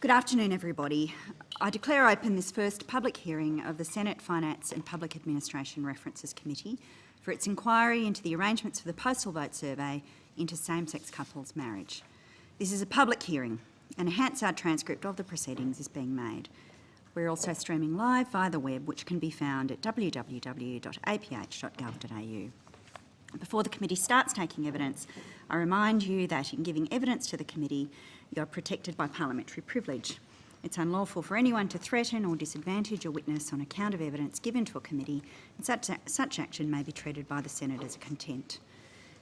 Good afternoon, everybody. I declare open this first public hearing of the Senate Finance and Public Administration References Committee for its inquiry into the arrangements for the postal vote survey into same-sex couples marriage. This is a public hearing and a Hansard transcript of the proceedings is being made. We're also streaming live via the web, which can be found at www.aph.gov.au. Before the committee starts taking evidence, I remind you that in giving evidence to the committee, you are protected by parliamentary privilege. It's unlawful for anyone to threaten or disadvantage a witness on account of evidence given to a committee, and such action may be treated by the Senate as a contempt.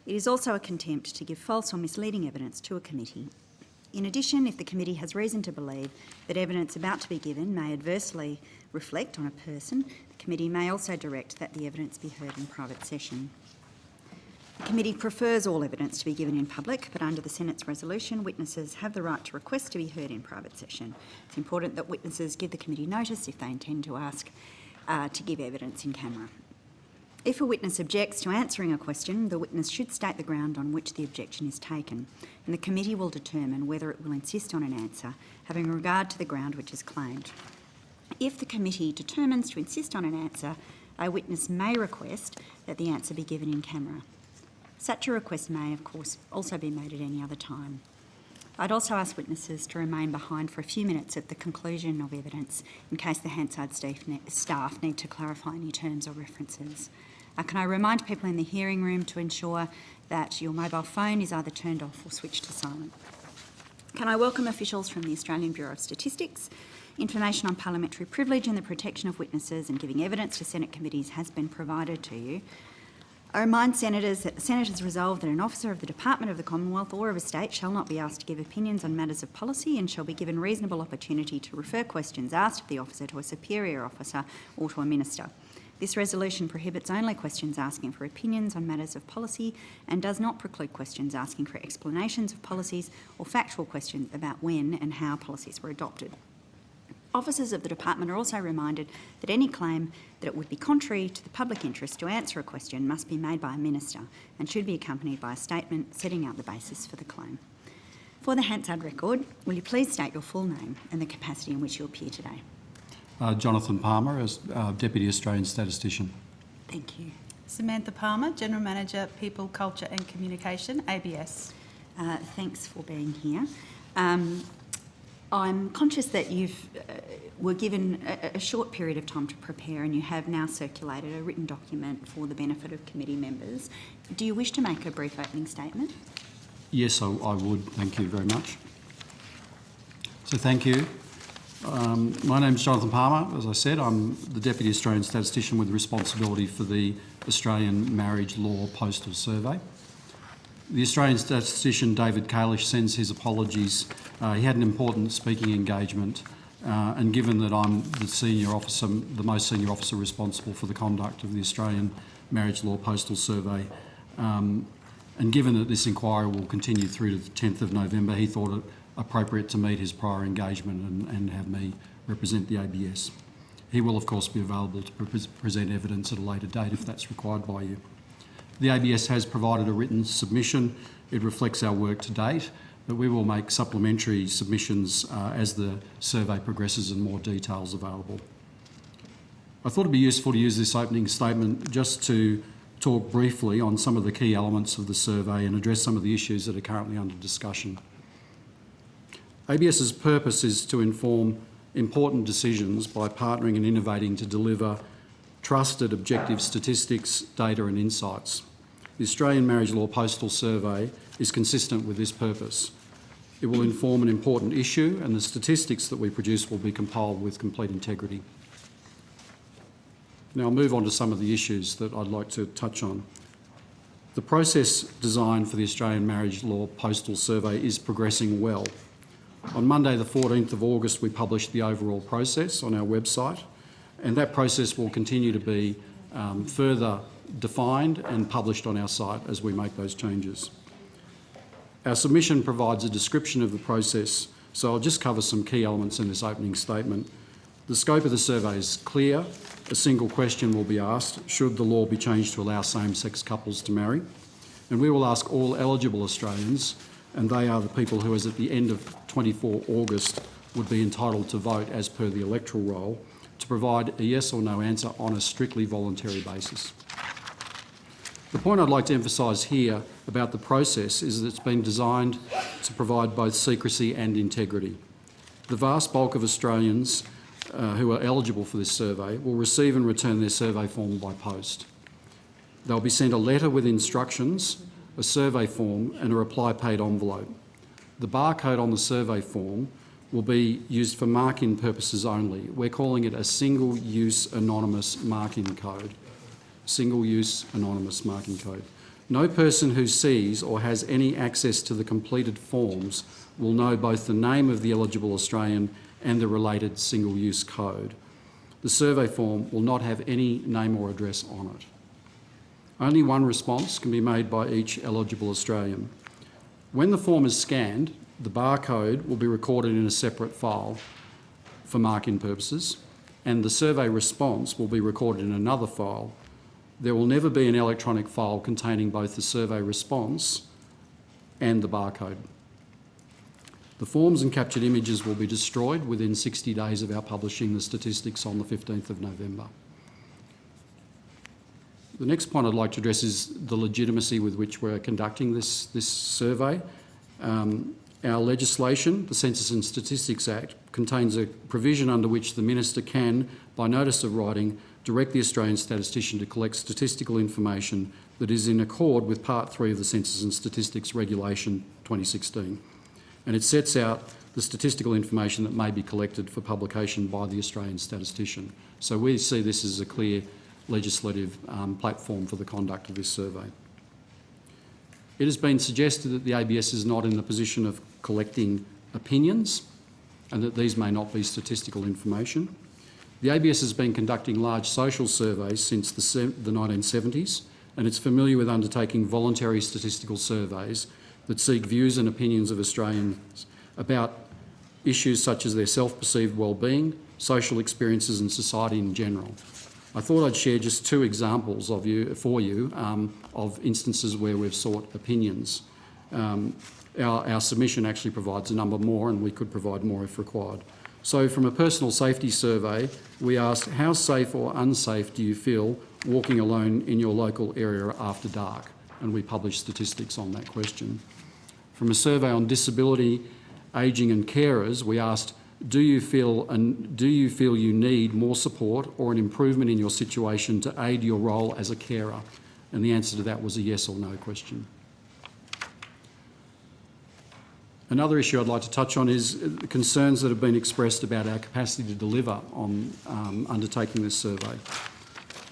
It is also a contempt to give false or misleading evidence to a committee. In addition, if the committee has reason to believe that evidence about to be given may adversely reflect on a person, the committee may also direct that the evidence be heard in private session. The committee prefers all evidence to be given in public, but under the Senate's resolution, witnesses have the right to request to be heard in private session. It's important that witnesses give the committee notice if they intend to ask to give evidence in camera. If a witness objects to answering a question, the witness should state the ground on which the objection is taken, and the committee will determine whether it will insist on an answer, having regard to the ground which is claimed. If the committee determines to insist on an answer, a witness may request that the answer be given in camera. Such a request may, of course, also be made at any other time. I'd also ask witnesses to remain behind for a few minutes at the conclusion of evidence in case the Hansard staff need to clarify any terms or references. Can I remind people in the hearing room to ensure that your mobile phone is either turned off or switched to silent. Can I welcome officials from the Australian Bureau of Statistics? Information on parliamentary privilege and the protection of witnesses and giving evidence to Senate committees has been provided to you. I remind senators that the Senate has resolved that an officer of the Department of the Commonwealth or of a state shall not be asked to give opinions on matters of policy and shall be given reasonable opportunity to refer questions asked of the officer to a superior officer or to a minister. This resolution prohibits only questions asking for opinions on matters of policy and does not preclude questions asking for explanations of policies or factual questions about when and how policies were adopted. Officers of the department are also reminded that any claim that it would be contrary to the public interest to answer a question must be made by a minister and should be accompanied by a statement setting out the basis for the claim. For the Hansard record, will you please state your full name and the capacity in which you appear today? Jonathan Palmer, as Deputy Australian Statistician. Thank you. Samantha Palmer, General Manager, People, Culture and Communication, ABS. Thanks for being here. I'm conscious that you were given a short period of time to prepare and you have now circulated a written document for the benefit of committee members. Do you wish to make a brief opening statement? Yes, I would. Thank you very much. So thank you. My name's Jonathan Palmer. As I said, I'm the Deputy Australian Statistician with responsibility for the Australian Marriage Law Postal Survey. The Australian statistician David Kalish sends his apologies. He had an important speaking engagement, and given that I'm the most senior officer responsible for the conduct of the Australian Marriage Law Postal Survey, and given that this inquiry will continue through to the 10th of November, he thought it appropriate to meet his prior engagement and have me represent the ABS. He will, of course, be available to present evidence at a later date if that's required by you. The ABS has provided a written submission. It reflects our work to date, but we will make supplementary submissions as the survey progresses and more details available. I thought it'd be useful to use this opening statement just to talk briefly on some of the key elements of the survey and address some of the issues that are currently under discussion. ABS's purpose is to inform important decisions by partnering and innovating to deliver trusted, objective statistics, data and insights. The Australian Marriage Law Postal Survey is consistent with this purpose. It will inform an important issue and the statistics that we produce will be compiled with complete integrity. Now I'll move on to some of the issues that I'd like to touch on. The process designed for the Australian Marriage Law Postal Survey is progressing well. On Monday the 14th of August we published the overall process on our website, and that process will continue to be further defined and published on our site as we make those changes. Our submission provides a description of the process, so I'll just cover some key elements in this opening statement. The scope of the survey is clear. A single question will be asked: should the law be changed to allow same-sex couples to marry? And we will ask all eligible Australians, and they are the people who, as at the end of 24 August, would be entitled to vote as per the electoral roll to provide a yes or no answer on a strictly voluntary basis. The point I'd like to emphasise here about the process is that it's been designed to provide both secrecy and integrity. The vast bulk of Australians who are eligible for this survey will receive and return their survey form by post. They'll be sent a letter with instructions, a survey form and a reply paid envelope. The barcode on the survey form will be used for mark-in purposes only. We're calling it a single-use anonymous mark-in code. Single-use anonymous mark-in code. No person who sees or has any access to the completed forms will know both the name of the eligible Australian and the related single-use code. The survey form will not have any name or address on it. Only one response can be made by each eligible Australian. When the form is scanned, the barcode will be recorded in a separate file for mark-in purposes, and the survey response will be recorded in another file. There will never be an electronic file containing both the survey response and the barcode. The forms and captured images will be destroyed within 60 days of our publishing the statistics on the 15th of November. The next point I'd like to address is the legitimacy with which we're conducting this survey. Our legislation, the Census and Statistics Act, contains a provision under which the Minister can, by notice of writing, direct the Australian Statistician to collect statistical information that is in accord with Part 3 of the Census and Statistics Regulation 2016. And it sets out the statistical information that may be collected for publication by the Australian Statistician. So we see this as a clear legislative platform for the conduct of this survey. It has been suggested that the ABS is not in the position of collecting opinions and that these may not be statistical information. The ABS has been conducting large social surveys since the 1970s, and it's familiar with undertaking voluntary statistical surveys that seek views and opinions of Australians about issues such as their self-perceived well-being, social experiences and society in general. I thought I'd share just two examples of instances where we've sought opinions. Our submission actually provides a number more, and we could provide more if required. So from a personal safety survey, we asked, how safe or unsafe do you feel walking alone in your local area after dark? And we published statistics on that question. From a survey on disability, ageing and carers, we asked, do you feel you need more support or an improvement in your situation to aid your role as a carer? And the answer to that was a yes or no question. Another issue I'd like to touch on is concerns that have been expressed about our capacity to deliver on undertaking this survey.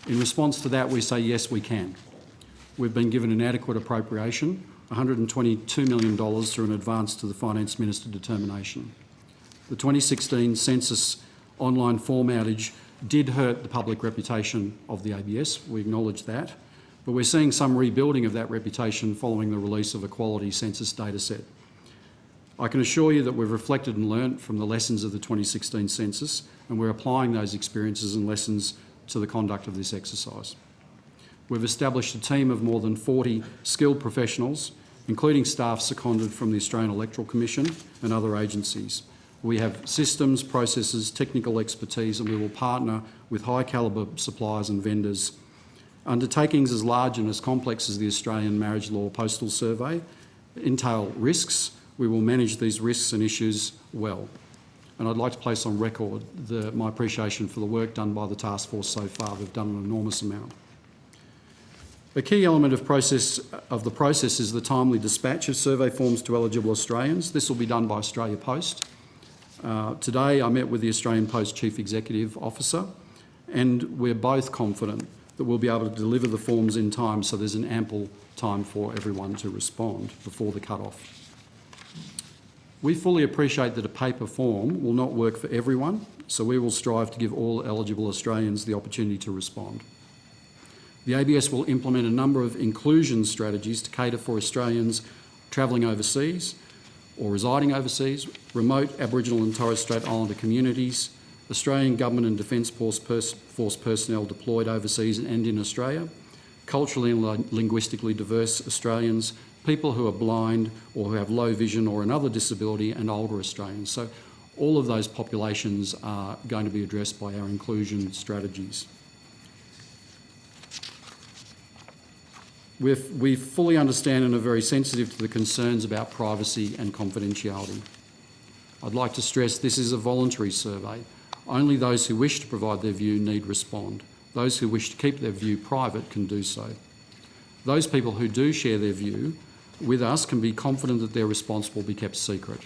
In response to that, we say yes, we can. We've been given an adequate appropriation, $122 million through an advance to the Finance Minister determination. The 2016 census online form outage did hurt the public reputation of the ABS, we acknowledge that, but we're seeing some rebuilding of that reputation following the release of a quality census data set. I can assure you that we've reflected and learnt from the lessons of the 2016 census, and we're applying those experiences and lessons to the conduct of this exercise. We've established a team of more than 40 skilled professionals, including staff seconded from the Australian Electoral Commission and other agencies. We have systems, processes, technical expertise, and we will partner with high calibre suppliers and vendors. Undertakings as large and as complex as the Australian Marriage Law Postal Survey entail risks. We will manage these risks and issues well. And I'd like to place on record my appreciation for the work done by the task force so far. They've done an enormous amount. A key element of the process is the timely dispatch of survey forms to eligible Australians. This will be done by Australia Post. Today I met with the Australian Post Chief Executive Officer, and we're both confident that we'll be able to deliver the forms in time so there's an ample time for everyone to respond before the cut-off. We fully appreciate that a paper form will not work for everyone, so we will strive to give all eligible Australians the opportunity to respond. The ABS will implement a number of inclusion strategies to cater for Australians travelling overseas or residing overseas, remote Aboriginal and Torres Strait Islander communities, Australian Government and Defence Force personnel deployed overseas and in Australia, culturally and linguistically diverse Australians, people who are blind or who have low vision or another disability, and older Australians. So All of those populations are going to be addressed by our inclusion strategies. We fully understand and are very sensitive to the concerns about privacy and confidentiality. I'd like to stress this is a voluntary survey. Only those who wish to provide their view need respond. Those who wish to keep their view private can do so. Those people who do share their view with us can be confident that their response will be kept secret.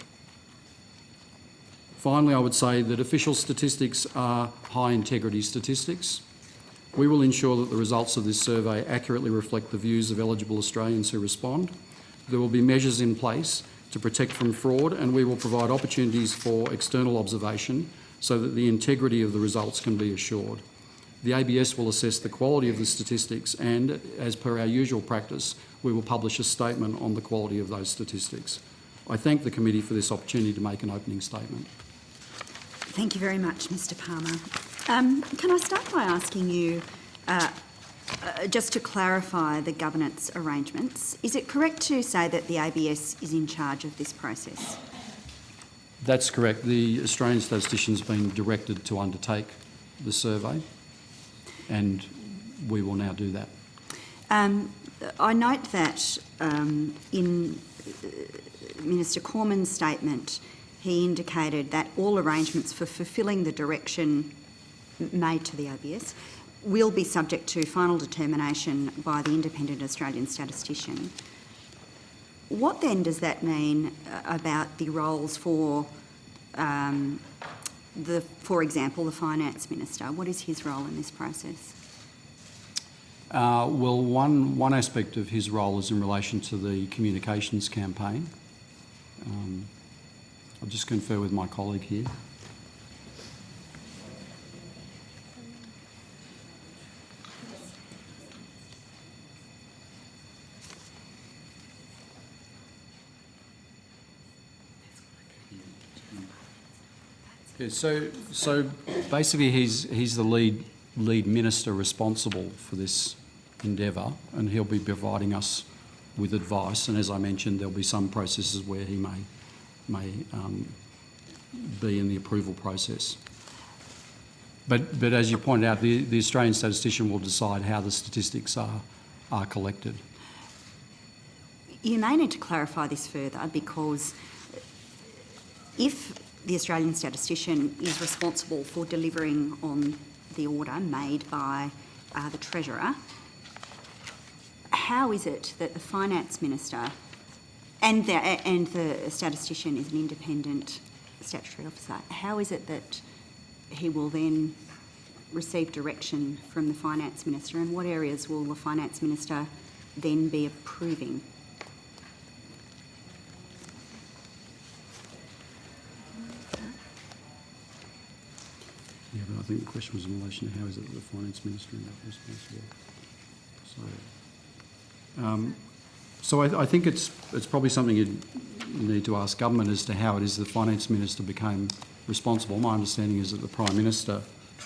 Finally, I would say that official statistics are high integrity statistics. We will ensure that the results of this survey accurately reflect the views of eligible Australians who respond. There will be measures in place to protect from fraud, and we will provide opportunities for external observation so that the integrity of the results can be assured. The ABS will assess the quality of the statistics and, as per our usual practice, we will publish a statement on the quality of those statistics. I thank the committee for this opportunity to make an opening statement. Thank you very much, Mr Palmer. Can I start by asking you, just to clarify the governance arrangements, is it correct to say that the ABS is in charge of this process? That's correct. The Australian Statistician has been directed to undertake the survey, and we will now do that. I note that in Minister Cormann's statement, he indicated that all arrangements for fulfilling the direction made to the ABS will be subject to final determination by the independent Australian statistician. What then does that mean about the roles for, for example, the Finance Minister? What is his role in this process? Well, one aspect of his role is in relation to the communications campaign. I'll just confer with my colleague here. Yeah, so basically he's the lead minister responsible for this endeavour, and he'll be providing us with advice. And as I mentioned, there'll be some processes where he may be in the approval process. But as you pointed out, the Australian statistician will decide how the statistics are collected. You may need to clarify this further, because if the Australian statistician is responsible for delivering on the order made by the Treasurer, how is it that the Finance Minister and the statistician is an independent statutory officer, how is it that he will then receive direction from the Finance Minister, and what areas will the Finance Minister then be approving? Yeah, but I think the question was in relation to how is it that the Finance Minister is responsible. So I think it's probably something you need to ask government as to how it is the Finance Minister became responsible. My understanding is that the Prime Minister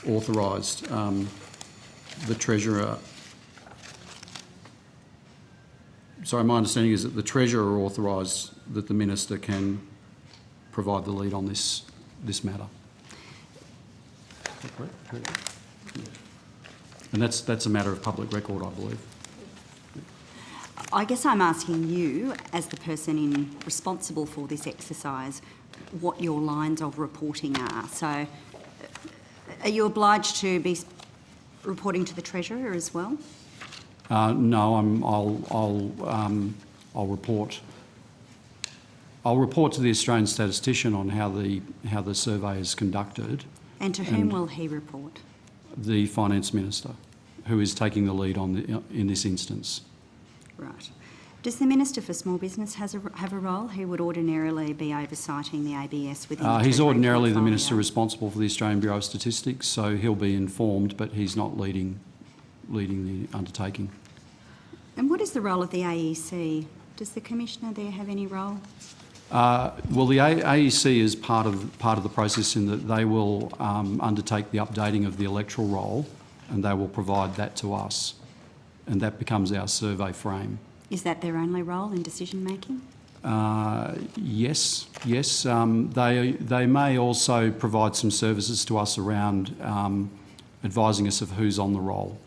authorised the Treasurer. Sorry, my understanding is that the Treasurer authorised that the Minister can provide the lead on this matter. And that's a matter of public record, I believe. I guess I'm asking you, as the person responsible for this exercise, what your lines of reporting are. So, are you obliged to be reporting to the Treasurer as well? No, I'll report. I'll report to the Australian Statistician on how the survey is conducted. And to whom will he report? The Finance Minister, who is taking the lead in this instance. Right. Does the Minister for Small Business have a role? He would ordinarily be oversighting the ABS within the He's Treasury ordinarily the portfolio. Minister responsible for the Australian Bureau of Statistics, so he'll be informed, but he's not leading the undertaking. And what is the role of the AEC? Does the Commissioner there have any role? Well, the AEC is part of the process in that they will undertake the updating of the electoral roll, and they will provide that to us, and that becomes our survey frame. Is that their only role in decision making? Yes. They may also provide some services to us around advising us of who's on the roll.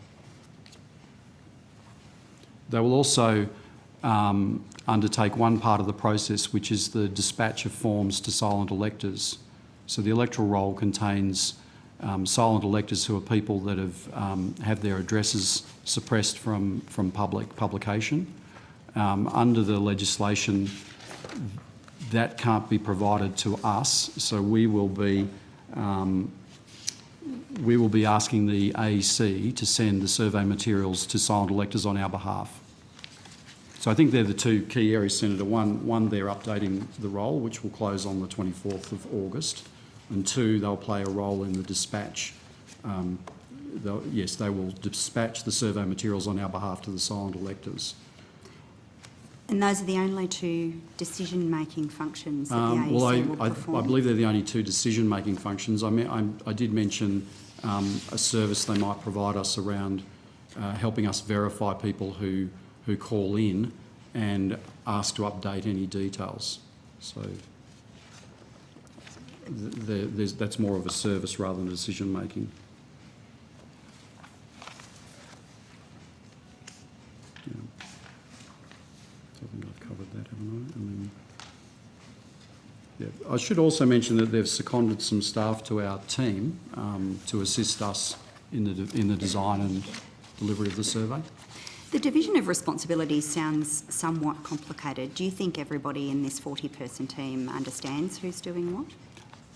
They will also undertake one part of the process, which is the dispatch of forms to silent electors. So the electoral roll contains silent electors who are people that have their addresses suppressed from publication. Under the legislation, that can't be provided to us, so we will be asking the AEC to send the survey materials to silent electors on our behalf. So I think they're the two key areas, Senator. One, they're updating the roll, which will close on the 24th of August, and two, they'll play a role in the dispatch. They will dispatch the survey materials on our behalf to the silent electors. And those are the only two decision-making functions that the AEC will perform? I believe they're the only two decision-making functions. I did mention a service they might provide us around helping us verify people who call in and ask to update any details. So that's more of a service rather than decision-making. Yeah. I think I've covered that, haven't I? I should also mention that they've seconded some staff to our team to assist us in the design and delivery of the survey. The division of responsibilities sounds somewhat complicated. Do you think everybody in this 40-person team understands who's doing what?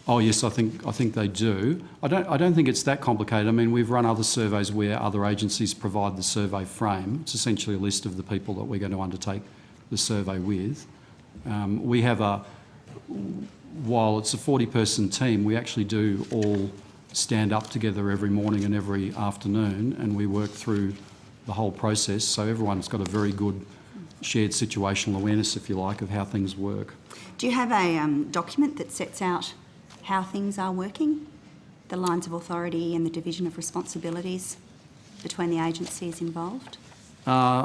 Oh yes, I think they do. I don't think it's that complicated. I mean, we've run other surveys where other agencies provide the survey frame. It's essentially a list of the people that we're going to undertake the survey with. While it's a 40-person team, we actually do all stand up together every morning and every afternoon, and we work through the whole process. So everyone's got a very good shared situational awareness, if you like, of how things work. Do you have a document that sets out how things are working, the lines of authority and the division of responsibilities between the agencies involved?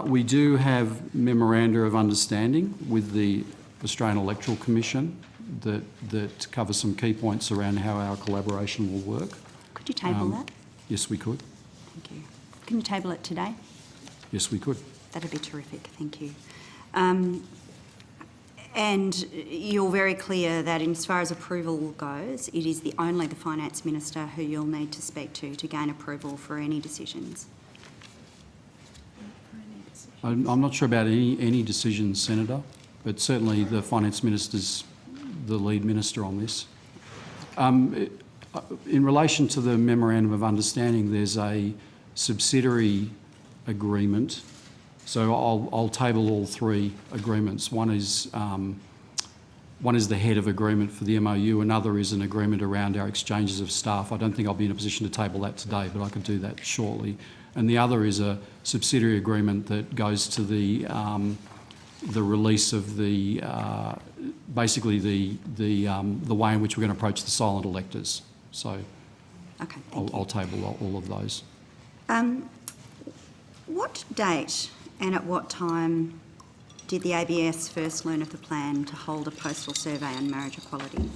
We do have memoranda of understanding with the Australian Electoral Commission that cover some key points around how our collaboration will work. Could you table that? Yes, we could. Thank you. Can you table it today? Yes, we could. That'd be terrific, thank you. And you're very clear that as far as approval goes, it is only the Finance Minister who you'll need to speak to gain approval for any decisions. I'm not sure about any decisions, Senator, but certainly the Finance Minister's the lead minister on this. In relation to the Memorandum of Understanding, there's a subsidiary agreement. So I'll table all three agreements. One is the head of agreement for the MOU. Another is an agreement around our exchanges of staff. I don't think I'll be in a position to table that today, but I could do that shortly. And the other is a subsidiary agreement that goes to the release of basically the way in which we're going to approach the silent electors. So Okay, I'll table all of those. What date and at what time did the ABS first learn of the plan to hold a postal survey on marriage equality?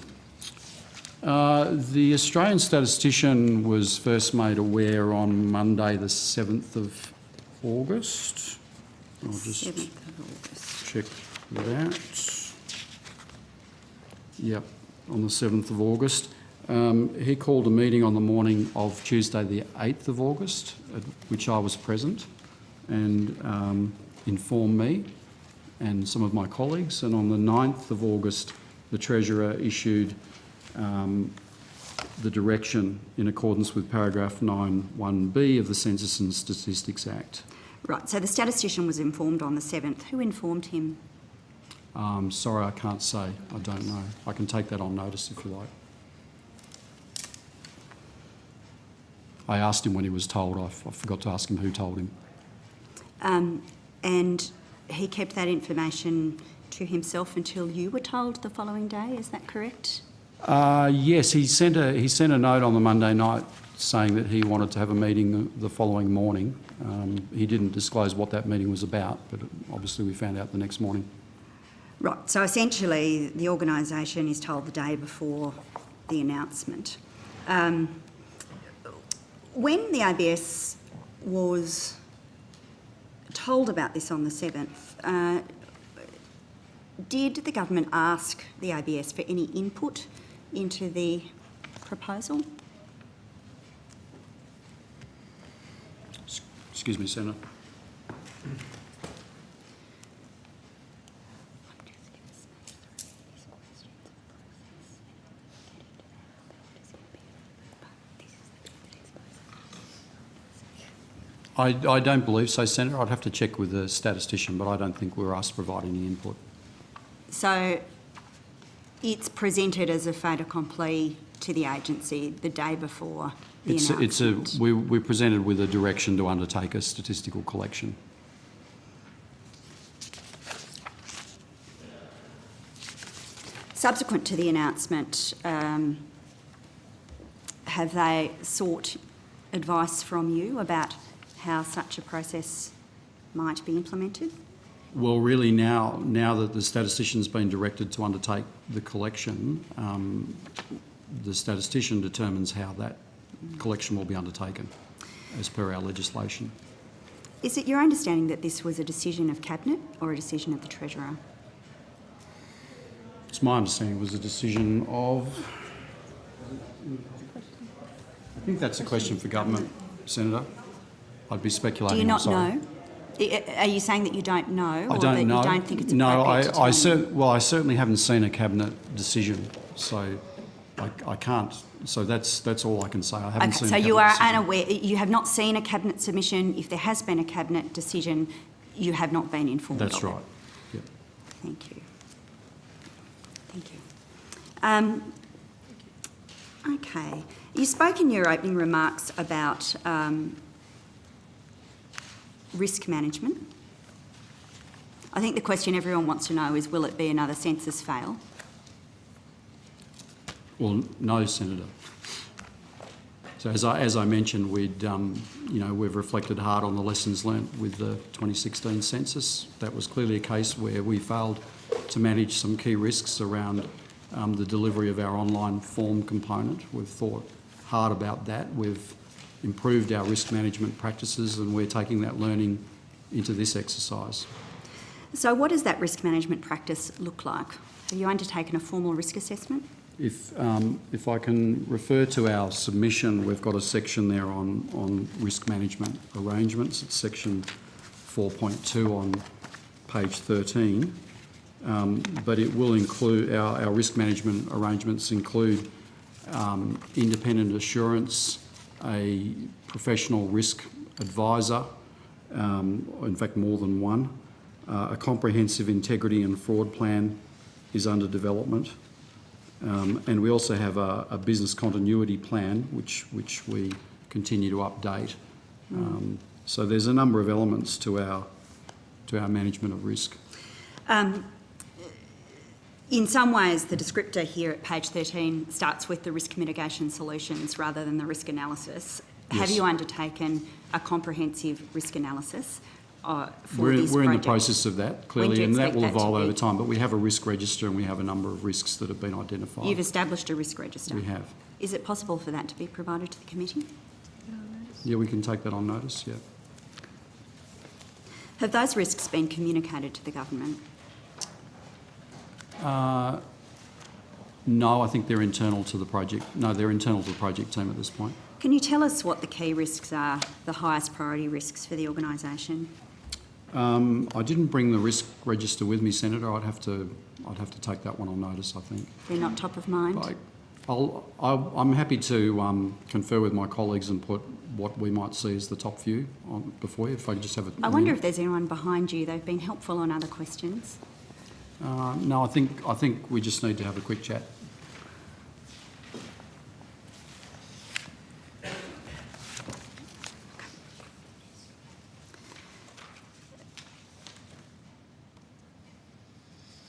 The Australian Statistician was first made aware on Monday the 7th of August. I'll just 7th of August. check that. Yep, on the 7th of August. He called a meeting on the morning of Tuesday the 8th of August, at which I was present, and informed me and some of my colleagues. And on the 9th of August, the Treasurer issued the direction in accordance with paragraph 9(1)(b) of the Census and Statistics Act. Right, so the statistician was informed on the 7th. Who informed him? Sorry, I can't say. I don't know. I can take that on notice if you like. I asked him when he was told. I forgot to ask him who told him. And he kept that information to himself until you were told the following day, is that correct? Yes, he sent a note on the Monday night saying that he wanted to have a meeting the following morning. He didn't disclose what that meeting was about, but obviously we found out the next morning. Right, so essentially the organisation is told the day before the announcement. When the ABS was told about this on the 7th, did the government ask the ABS for any input into the proposal? Excuse me, Senator. I don't believe so, Senator. I'd have to check with the statistician, but I don't think we were asked to provide any input. So it's presented as a fait accompli to the agency the day before the announcement. We're presented with a direction to undertake a statistical collection. Subsequent to the announcement, have they sought advice from you about how such a process might be implemented? Well, really now that the statistician's been directed to undertake the collection, the statistician determines how that collection will be undertaken as per our legislation. Is it your understanding that this was a decision of Cabinet or a decision of the Treasurer? It's my understanding it was a decision of... I think that's a question for government, Senator. I'd be speculating. Do you not know? Are you saying that you don't know, I don't know. You don't think it's no, appropriate? I certainly haven't seen a cabinet decision, so I can't. So that's all I can say. I haven't seen. So a you are decision. unaware. You have not seen a cabinet submission. If there has been a cabinet decision, you have not been informed. That's of right. It. Yep. Thank you. Okay. You spoke in your opening remarks about risk management. I think the question everyone wants to know is, will it be another census fail? Well, no, Senator. So as I mentioned, we've reflected hard on the lessons learnt with the 2016 census. That was clearly a case where we failed to manage some key risks around the delivery of our online form component. We've thought hard about that. We've improved our risk management practices, and we're taking that learning into this exercise. So what does that risk management practice look like? Have you undertaken a formal risk assessment? If I can refer to our submission, we've got a section there on risk management arrangements. It's section 4.2 on page 13. But it will include, our risk management arrangements include independent assurance, a professional risk advisor, in fact more than one, a comprehensive integrity and fraud plan is under development, and we also have a business continuity plan which we continue to update. So there's a number of elements to our management of risk. In some ways, the descriptor here at page 13 starts with the risk mitigation solutions rather than the risk analysis. Yes. Have you undertaken a comprehensive risk analysis for this We're in the project? process of that, clearly, and that will expect that to evolve over be? time. But we have a risk register and we have a number of risks that have been identified. You've established a risk register? We have. Is it possible for that to be provided to the committee? Yeah, we can take that on notice, yeah. Have those risks been communicated to the government? No, I think they're internal to the project. No, they're internal to the project team at this point. Can you tell us what the key risks are, the highest priority risks for the organisation? I didn't bring the risk register with me, Senator. I'd have to take that one on notice, I think. They're not top of mind? I'm happy to confer with my colleagues and put what we might see as the top few on before you. If I could just have a... I wonder if there's anyone behind you. They've been helpful on other questions. No, I think we just need to have a quick chat.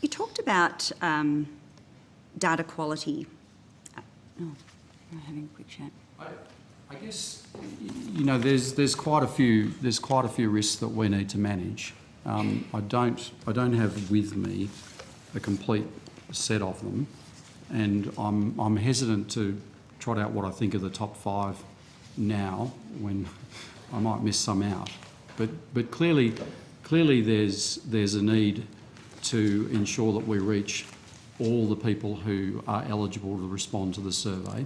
You talked about data quality. We're having a quick chat. I guess there's quite a few risks that we need to manage. I don't have with me a complete set of them, and I'm hesitant to trot out what I think are the top 5 now, when I might miss some out. But clearly there's a need to ensure that we reach all the people who are eligible to respond to the survey.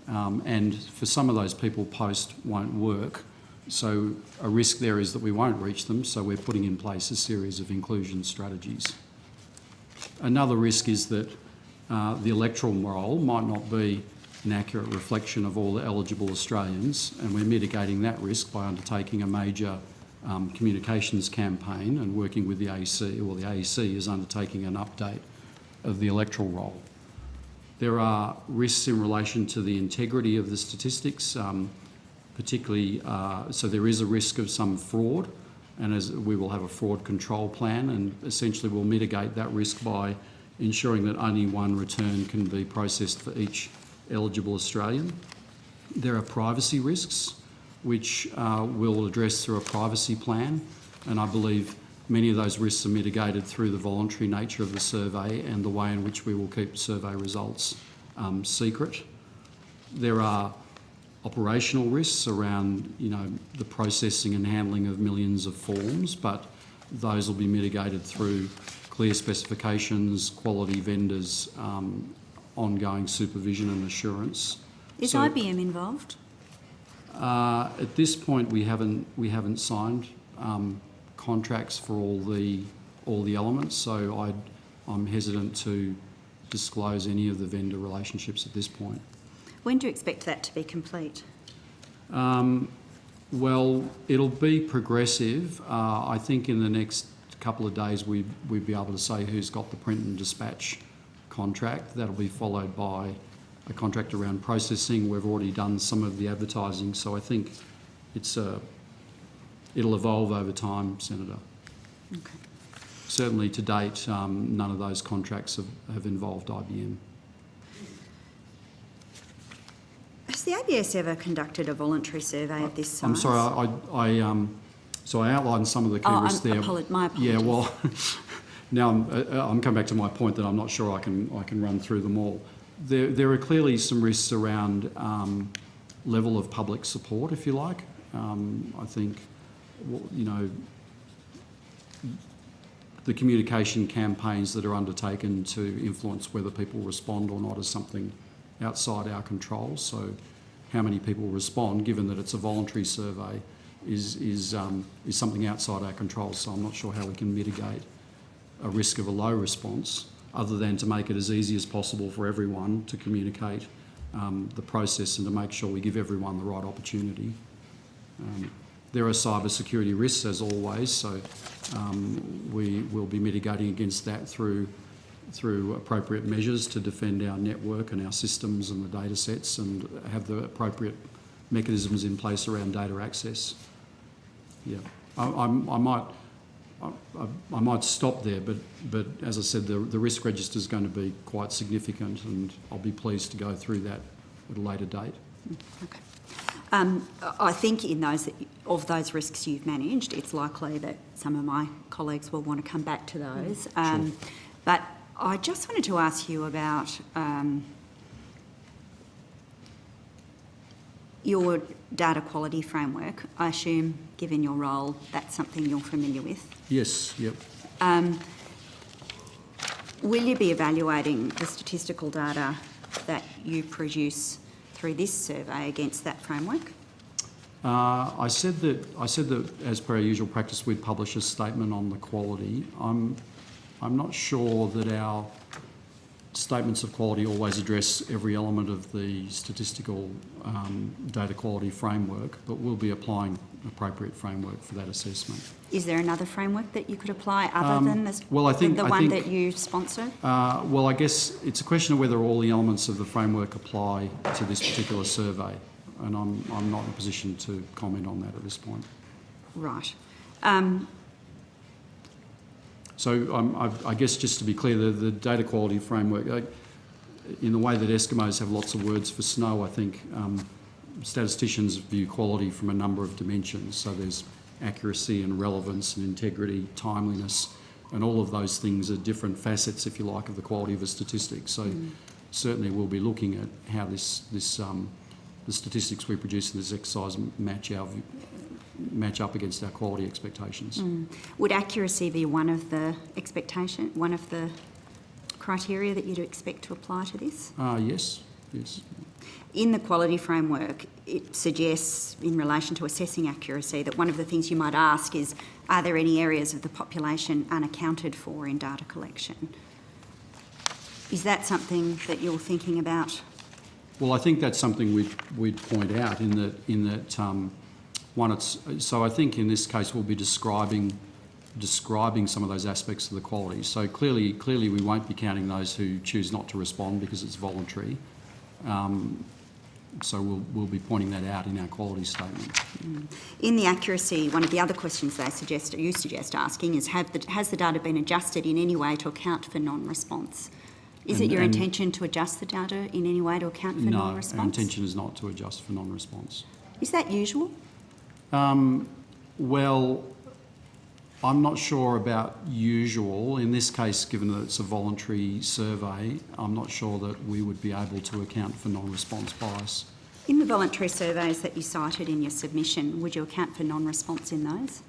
And for some of those people, post won't work. So a risk there is that we won't reach them, so we're putting in place a series of inclusion strategies. Another risk is that the electoral roll might not be an accurate reflection of all the eligible Australians, and we're mitigating that risk by undertaking a major communications campaign and working with the AEC, or the AEC is undertaking an update of the electoral roll. There are risks in relation to the integrity of the statistics, particularly, so there is a risk of some fraud, and as we will have a fraud control plan, and essentially we'll mitigate that risk by ensuring that only one return can be processed for each eligible Australian. There are privacy risks, which we'll address through a privacy plan, and I believe many of those risks are mitigated through the voluntary nature of the survey and the way in which we will keep survey results secret. There are operational risks around, the processing and handling of millions of forms, but those will be mitigated through clear specifications, quality vendors, ongoing supervision and assurance. Is IBM involved? At this point, we haven't signed contracts for all the elements, so I'm hesitant to disclose any of the vendor relationships at this point. When do you expect that to be complete? Well, it'll be progressive. I think in the next couple of days we'd be able to say who's got the print and dispatch contract. That'll be followed by a contract around processing. We've already done some of the advertising, so I think it'll evolve over time, Senator. Okay. Certainly to date, none of those contracts have involved IBM. Has the ABS ever conducted a voluntary survey of this size? I'm sorry, so I outlined some of the key risks there. My apologies. Yeah, well, now I'm coming back to my point that I'm not sure I can run through them all. There are clearly some risks around level of public support, if you like. I think, the communication campaigns that are undertaken to influence whether people respond or not is something outside our control. So how many people respond, given that it's a voluntary survey, is something outside our control. So I'm not sure how we can mitigate a risk of a low response, other than to make it as easy as possible for everyone to communicate the process and to make sure we give everyone the right opportunity. There are cyber security risks, as always, so we will be mitigating against that through appropriate measures to defend our network and our systems and the data sets, and have the appropriate mechanisms in place around data access. Yeah, I might stop there, but as I said, the risk register is going to be quite significant, and I'll be pleased to go through that at a later date. Okay. I think of those risks you've managed, it's likely that some of my colleagues will want to come back to those. Sure. But I just wanted to ask you about your data quality framework. I assume, given your role, that's something you're familiar with. Yes, yep. Will you be evaluating the statistical data that you produce through this survey against that framework? I said that as per our usual practice, we'd publish a statement on the quality. I'm not sure that our statements of quality always address every element of the statistical data quality framework, but we'll be applying an appropriate framework for that assessment. Is there another framework that you could apply other than the one that you sponsor? Well, I guess it's a question of whether all the elements of the framework apply to this particular survey, and I'm not in a position to comment on that at this point. Right. So I guess just to be clear, the data quality framework, in the way that Eskimos have lots of words for snow, I think statisticians view quality from a number of dimensions. So there's accuracy and relevance and integrity, timeliness, And all of those things are different facets, if you like, of the quality of a statistic. So certainly we'll be looking at how the statistics we produce in this exercise match up against our quality expectations. Would accuracy be one of the criteria that you'd expect to apply to this? Yes. In the quality framework, it suggests, in relation to assessing accuracy, that one of the things you might ask is, are there any areas of the population unaccounted for in data collection? Is that something that you're thinking about? Well, I think that's something we'd point out so I think in this case we'll be describing some of those aspects of the quality. So clearly we won't be counting those who choose not to respond because it's voluntary. So we'll be pointing that out in our quality statement. In the accuracy, one of the other questions you suggest asking is, has the data been adjusted in any way to account for non-response? Is it your intention to adjust the data in any way to account for non-response? No, our intention is not to adjust for non-response. Is that usual? Well, I'm not sure about usual. In this case, given that it's a voluntary survey, I'm not sure that we would be able to account for non-response bias. In the voluntary surveys that you cited in your submission, would you account for non-response in those?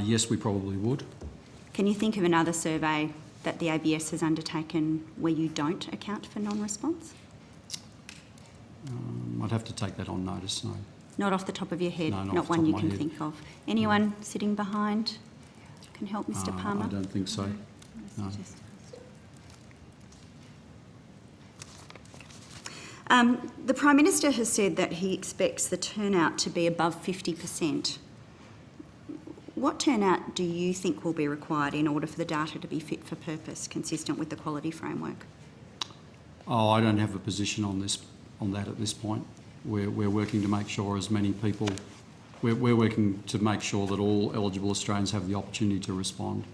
Yes, we probably would. Can you think of another survey that the ABS has undertaken where you don't account for non-response? I'd have to take that on notice, no. Not off the top of your head? No, not off the one top you of can my head. think of? Anyone sitting behind can help Mr Palmer? I don't think so, no. The Prime Minister has said that he expects the turnout to be above 50%. What turnout do you think will be required in order for the data to be fit for purpose, consistent with the quality framework? Oh, I don't have a position on that at this point. We're working to make sure as many people... We're working to make sure that all eligible Australians have the opportunity to respond.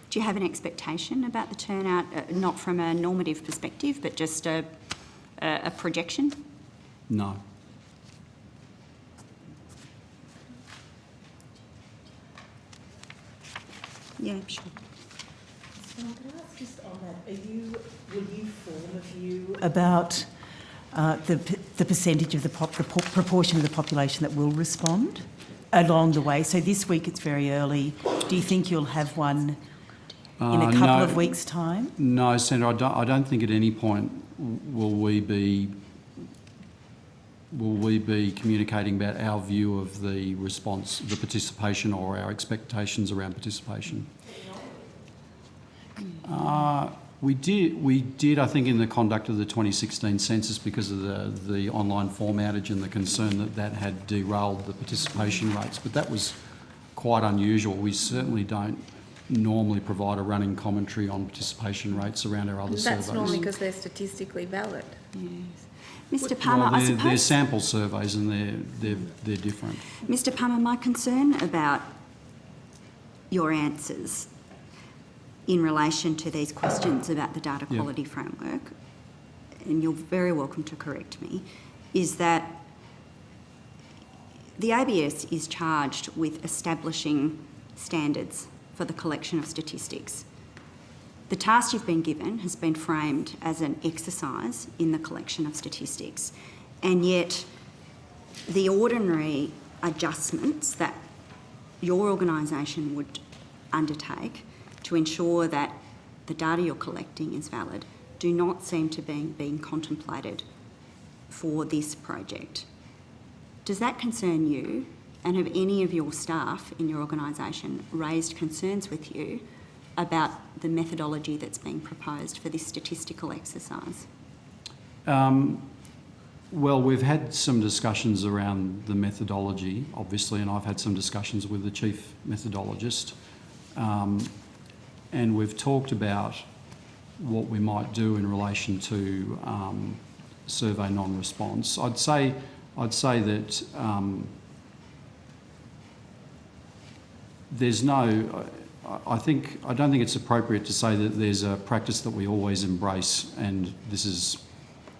Do you have an expectation about the turnout, not from a normative perspective, but just a projection? No. Yeah, sure. Can I ask just on that, will you form a view about the percentage of the proportion of the population that will respond along the way? So this week it's very early. Do you think you'll have one in a couple of weeks' time? No, Senator, I don't think at any point will we be communicating about our view of the response, the participation, or our expectations around participation. We did, I think, in the conduct of the 2016 census, because of the online form outage and the concern that had derailed the participation rates, but that was quite unusual. We certainly don't normally provide a running commentary on participation rates around our other surveys. That's normally because they're statistically valid. Yes. Mr Palmer, I suppose... They're sample surveys and they're different. Mr Palmer, my concern about your answers in relation to these questions about the data quality framework, and you're very welcome to correct me, is that the ABS is charged with establishing standards for the collection of statistics. The task you've been given has been framed as an exercise in the collection of statistics, and yet the ordinary adjustments that your organisation would undertake to ensure that the data you're collecting is valid do not seem to be being contemplated for this project. Does that concern you, and have any of your staff in your organisation raised concerns with you about the methodology that's being proposed for this statistical exercise? Well, we've had some discussions around the methodology, obviously, and I've had some discussions with the chief methodologist. And we've talked about what we might do in relation to survey non-response. I'd say that there's no... I don't think it's appropriate to say that there's a practice that we always embrace, and this is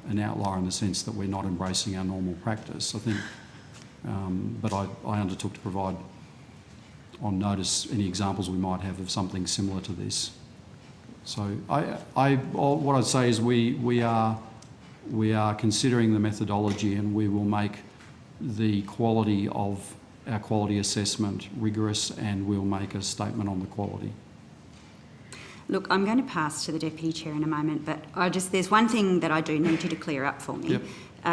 an outlier in the sense that we're not embracing our normal practice. I think, but I undertook to provide notice any examples we might have of something similar to this. So what I'd say is we are considering the methodology, and we will make the quality of our quality assessment rigorous, and we'll make a statement on the quality. Look, I'm going to pass to the Deputy Chair in a moment, but there's one thing that I do need you to clear up for me,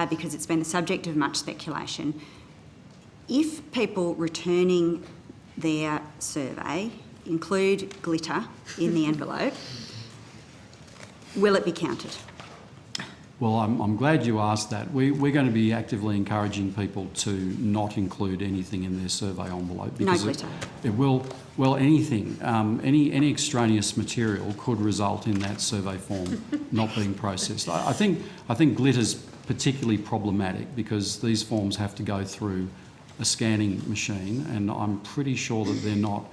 because it's been the subject of much speculation. If people returning their survey include glitter in the envelope, will it be counted? Well, I'm glad you asked that. We're going to be actively encouraging people to not include anything in their survey envelope. Because no glitter? It will, well, anything, any extraneous material could result in that survey form not being processed. I think glitter's particularly problematic because these forms have to go through a scanning machine, and I'm pretty sure that they're not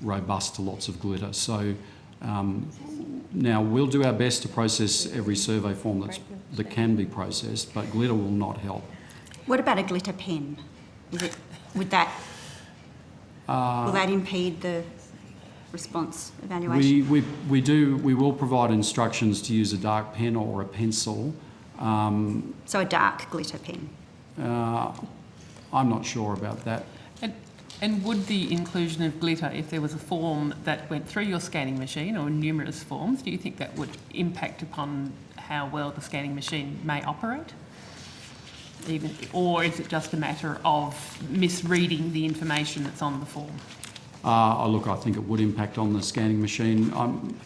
robust to lots of glitter. So now we'll do our best to process every survey form that can be processed, but glitter will not help. What about a glitter pen? Will that impede the response evaluation? We will provide instructions to use a dark pen or a pencil. So a dark glitter pen? I'm not sure about that. And would the inclusion of glitter, if there was a form that went through your scanning machine, or numerous forms, do you think that would impact upon how well the scanning machine may operate? Or is it just a matter of misreading the information that's on the form? Look, I think it would impact on the scanning machine.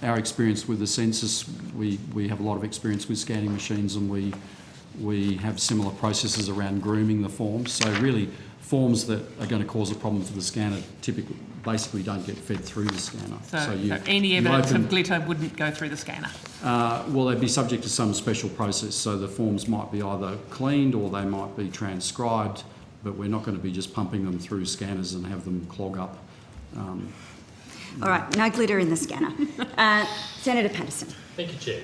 Our experience with the census, we have a lot of experience with scanning machines, and we have similar processes around grooming the forms. So really, forms that are going to cause a problem for the scanner basically don't get fed through the scanner. So any evidence of glitter wouldn't go through the scanner? Well, they'd be subject to some special process. So the forms might be either cleaned or they might be transcribed, but we're not going to be just pumping them through scanners and have them clog up. All right, no glitter in the scanner. Senator Patterson. Thank you, Chair.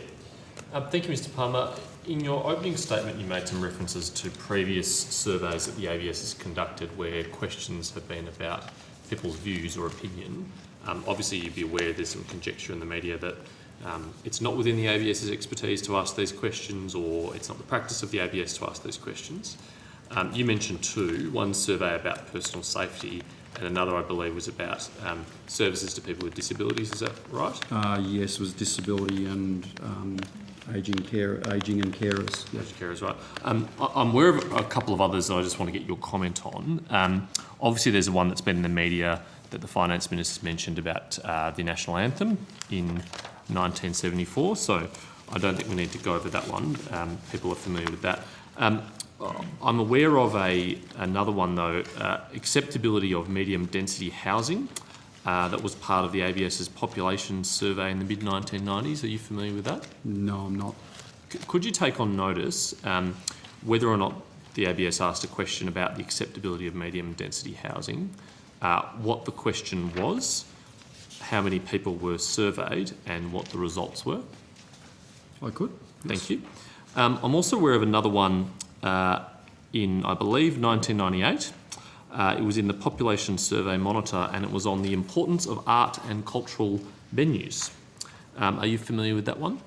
Thank you, Mr Palmer. In your opening statement, you made some references to previous surveys that the ABS has conducted where questions have been about people's views or opinion. Obviously, you'd be aware there's some conjecture in the media that it's not within the ABS's expertise to ask these questions, or it's not the practice of the ABS to ask these questions. You mentioned two, one survey about personal safety and another, I believe, was about services to people with disabilities. Is that right? Yes, it was disability and ageing and carers. Yeah. Carers, right. I'm aware of a couple of others that I just want to get your comment on. Obviously, there's one that's been in the media that the Finance Minister's mentioned about the National Anthem in 1974, so I don't think we need to go over that one. People are familiar with that. I'm aware of another one, though, acceptability of medium density housing. That was part of the ABS's population survey in the mid-1990s. Are you familiar with that? No, I'm not. Could you take on notice whether or not the ABS asked a question about the acceptability of medium density housing, what the question was, how many people were surveyed, and what the results were? I could. Yes. Thank you. I'm also aware of another one in, I believe, 1998. It was in the Population Survey Monitor, and it was on the importance of art and cultural venues. Are you familiar with that one?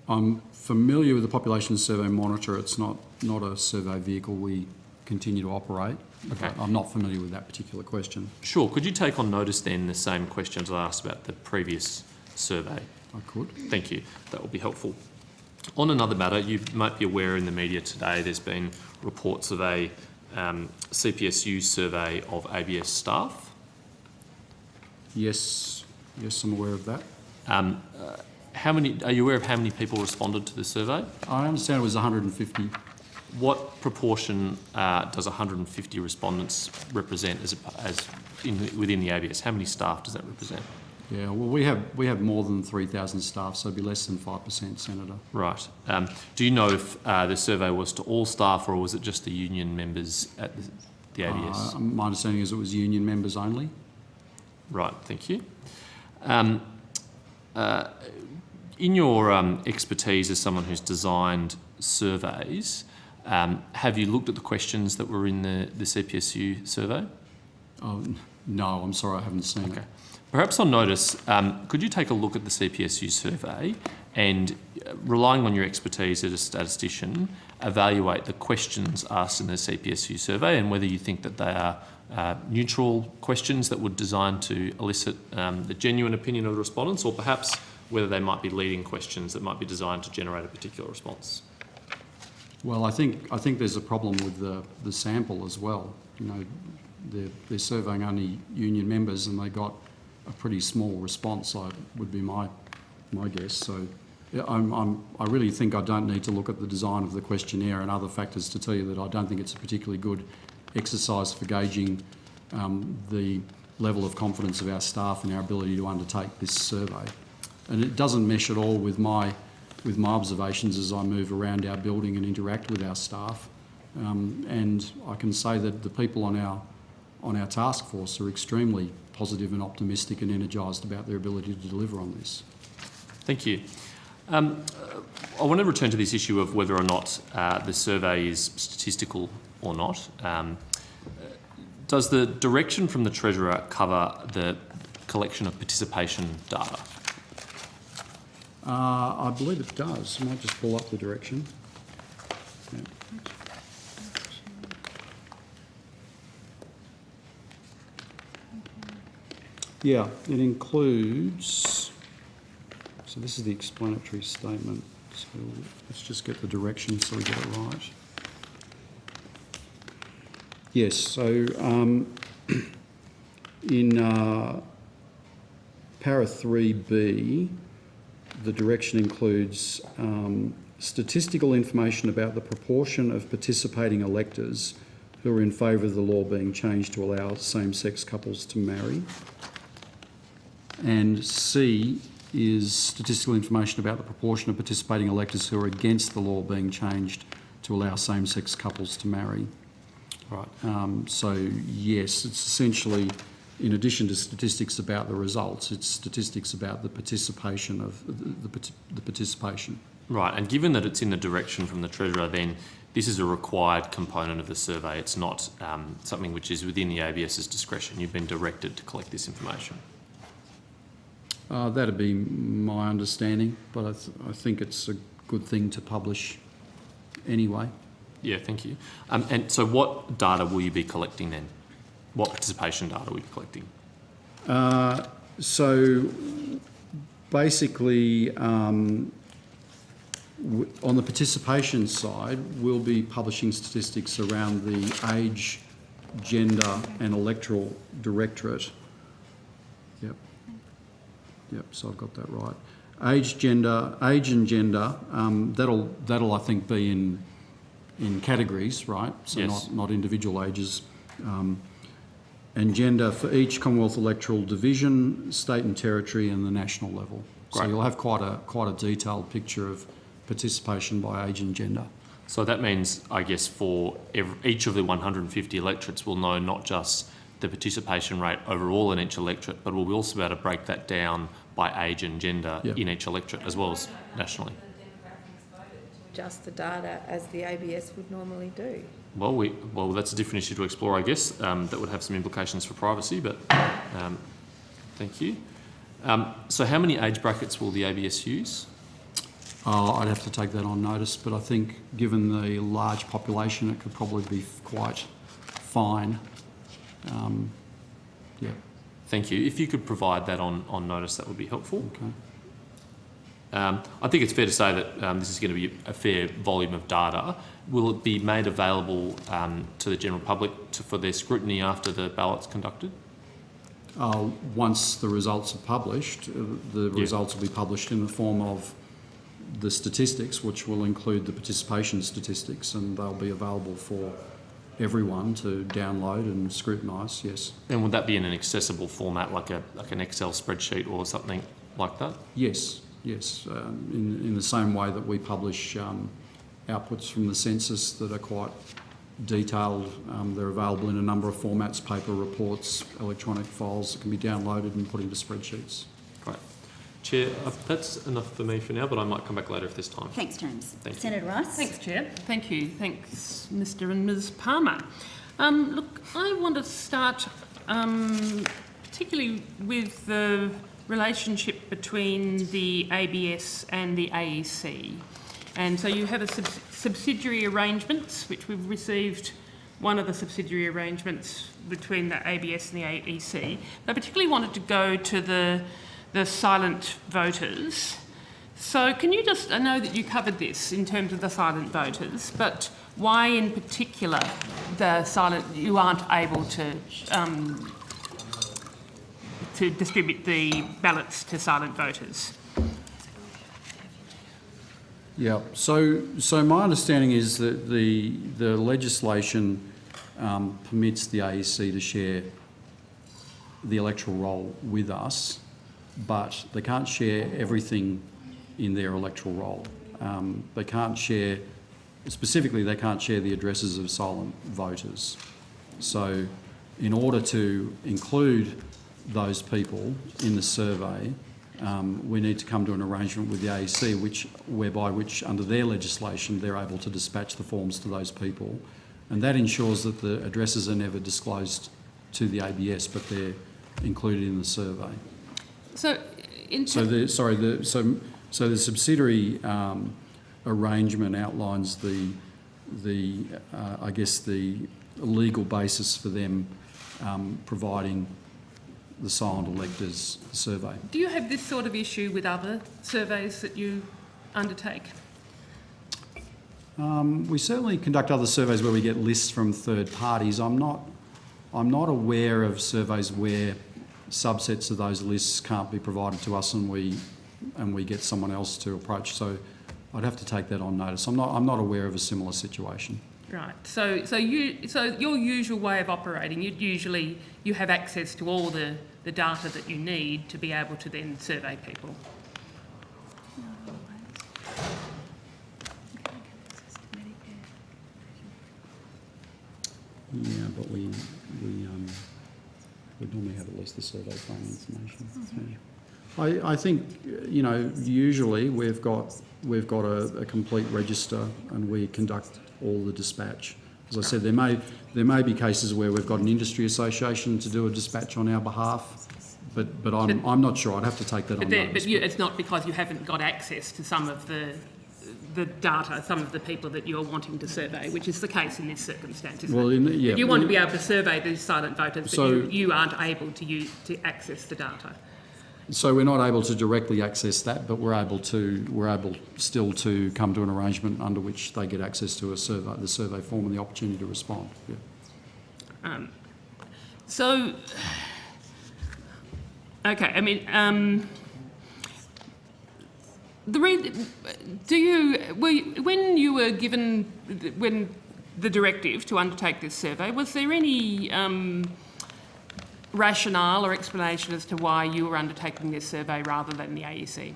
I'm familiar with the Population Survey Monitor. It's not a survey vehicle we continue to operate. Okay. I'm not familiar with that particular question. Sure. Could you take on notice then the same questions I asked about the previous survey? I could. Thank you. That will be helpful. On another matter, you might be aware in the media today there's been reports of a CPSU survey of ABS staff. Yes, I'm aware of that. Are you aware of how many people responded to the survey? I understand it was 150. What proportion does 150 respondents represent within the ABS? How many staff does that represent? Yeah, well, we have more than 3,000 staff, so it'd be less than 5%, Senator. Right. Do you know if the survey was to all staff, or was it just the union members at the ABS? My understanding is it was union members only. Right, thank you. In your expertise as someone who's designed surveys, have you looked at the questions that were in the CPSU survey? Oh, No, I'm sorry, I haven't seen Okay. it. Perhaps on notice, could you take a look at the CPSU survey and, relying on your expertise as a statistician, evaluate the questions asked in the CPSU survey and whether you think that they are neutral questions that were designed to elicit the genuine opinion of the respondents, or perhaps whether they might be leading questions that might be designed to generate a particular response? Well, I think there's a problem with the sample as well. You know, they're surveying only union members, and they got a pretty small response. Would be my guess. So, yeah, I really think I don't need to look at the design of the questionnaire and other factors to tell you that I don't think it's a particularly good exercise for gauging the level of confidence of our staff and our ability to undertake this survey. And it doesn't mesh at all with my observations as I move around our building and interact with our staff. And I can say that the people on our task force are extremely positive and optimistic and energised about their ability to deliver on this. Thank you. I want to return to this issue of whether or not the survey is statistical or not. Does the direction from the Treasurer cover the collection of participation data? I believe it does. I might just pull up the direction. Yeah, it includes, so this is the explanatory statement, so let's just get the direction so we get it right. Yes, so in para 3B, the direction includes statistical information about the proportion of participating electors who are in favour of the law being changed to allow same-sex couples to marry. And C is statistical information about the proportion of participating electors who are against the law being changed to allow same-sex couples to marry. Right. So yes, it's essentially, in addition to statistics about the results, it's statistics about the participation of the participation. Right, and given that it's in the direction from the Treasurer, then this is a required component of the survey. It's not something which is within the ABS's discretion. You've been directed to collect this information. That'd be my understanding, but I think it's a good thing to publish anyway. Yeah, thank you. And so what data will you be collecting then? What participation data will you be collecting? So basically, on the participation side, we'll be publishing statistics around the age, gender and electoral directorate. Yep, so I've got that right. Age and gender, that'll I think be in categories, right? So yes. not individual ages. And gender for each Commonwealth electoral division, state and territory and the national level. So Great. you'll have quite a detailed picture of participation by age and gender. So that means, I guess, for each of the 150 electorates, we'll know not just the participation rate overall in each electorate, but we'll also be able to break that down by age and gender in each electorate as well as nationally. Just the data as the ABS would normally do. Well, that's a different issue to explore, I guess. That would have some implications for privacy, but thank you. So how many age brackets will the ABS use? I'd have to take that on notice, but I think given the large population, it could probably be quite fine. Yeah. Thank you. If you could provide that on notice, that would be helpful. Okay. I think it's fair to say that this is going to be a fair volume of data. Will it be made available to the general public for their scrutiny after the ballot's conducted? Once the results are published, the results will be published in the form of the statistics, which will include the participation statistics, and they'll be available for everyone to download and scrutinise, yes. And would that be in an accessible format, like an Excel spreadsheet or something like that? Yes. In the same way that we publish outputs from the census that are quite detailed. They're available in a number of formats: paper reports, electronic files that can be downloaded and put into spreadsheets. Great. Chair, that's enough for me for now, but I might come back later if there's time. Thanks, James. Thank you. Senator Rice. Thanks, Chair. Thank you. Thanks, Mr. and Ms. Palmer. Look, I want to start particularly with the relationship between the ABS and the AEC. And so you have a subsidiary arrangements, which we've received one of the subsidiary arrangements between the ABS and the AEC. I particularly wanted to go to the silent voters. So can you just, I know that you covered this in terms of the silent voters, but why in particular the silent, you aren't able to distribute the ballots to silent voters? Yeah, so my understanding is that the legislation permits the AEC to share the electoral roll with us, but they can't share everything in their electoral roll. They can't share, specifically they can't share the addresses of silent voters. So in order to include those people in the survey, we need to come to an arrangement with the AEC whereby under their legislation they're able to dispatch the forms to those people, and that ensures that the addresses are never disclosed to the ABS but they're included in the survey. So, So the subsidiary arrangement outlines I guess the legal basis for them providing the silent electors survey. do you have this sort of issue with other surveys that you undertake? We certainly conduct other surveys where we get lists from third parties. I'm not aware of surveys where subsets of those lists can't be provided to us and we get someone else to approach. So I'd have to take that on notice. I'm not aware of a similar situation. Right. So your usual way of operating, you have access to all the data that you need to be able to then survey people. Yeah, but we normally have at least the survey frame information. Mm-hmm. I think usually we've got a complete register and we conduct all the dispatch. As I said, there may be cases where we've got an industry association to do a dispatch on our behalf, but I'm not sure. I'd have to take that on notice. But it's not because you haven't got access to some of the data, some of the people that you're wanting to survey, which is the case in this circumstance, isn't it? You want to be able to survey these silent voters, but you aren't able to access the data. So we're not able to directly access that, but we're able still to come to an arrangement under which they get access to the survey form and the opportunity to respond. Yeah. Okay. I mean, when you were given the directive to undertake this survey, was there any rationale or explanation as to why you were undertaking this survey rather than the AEC?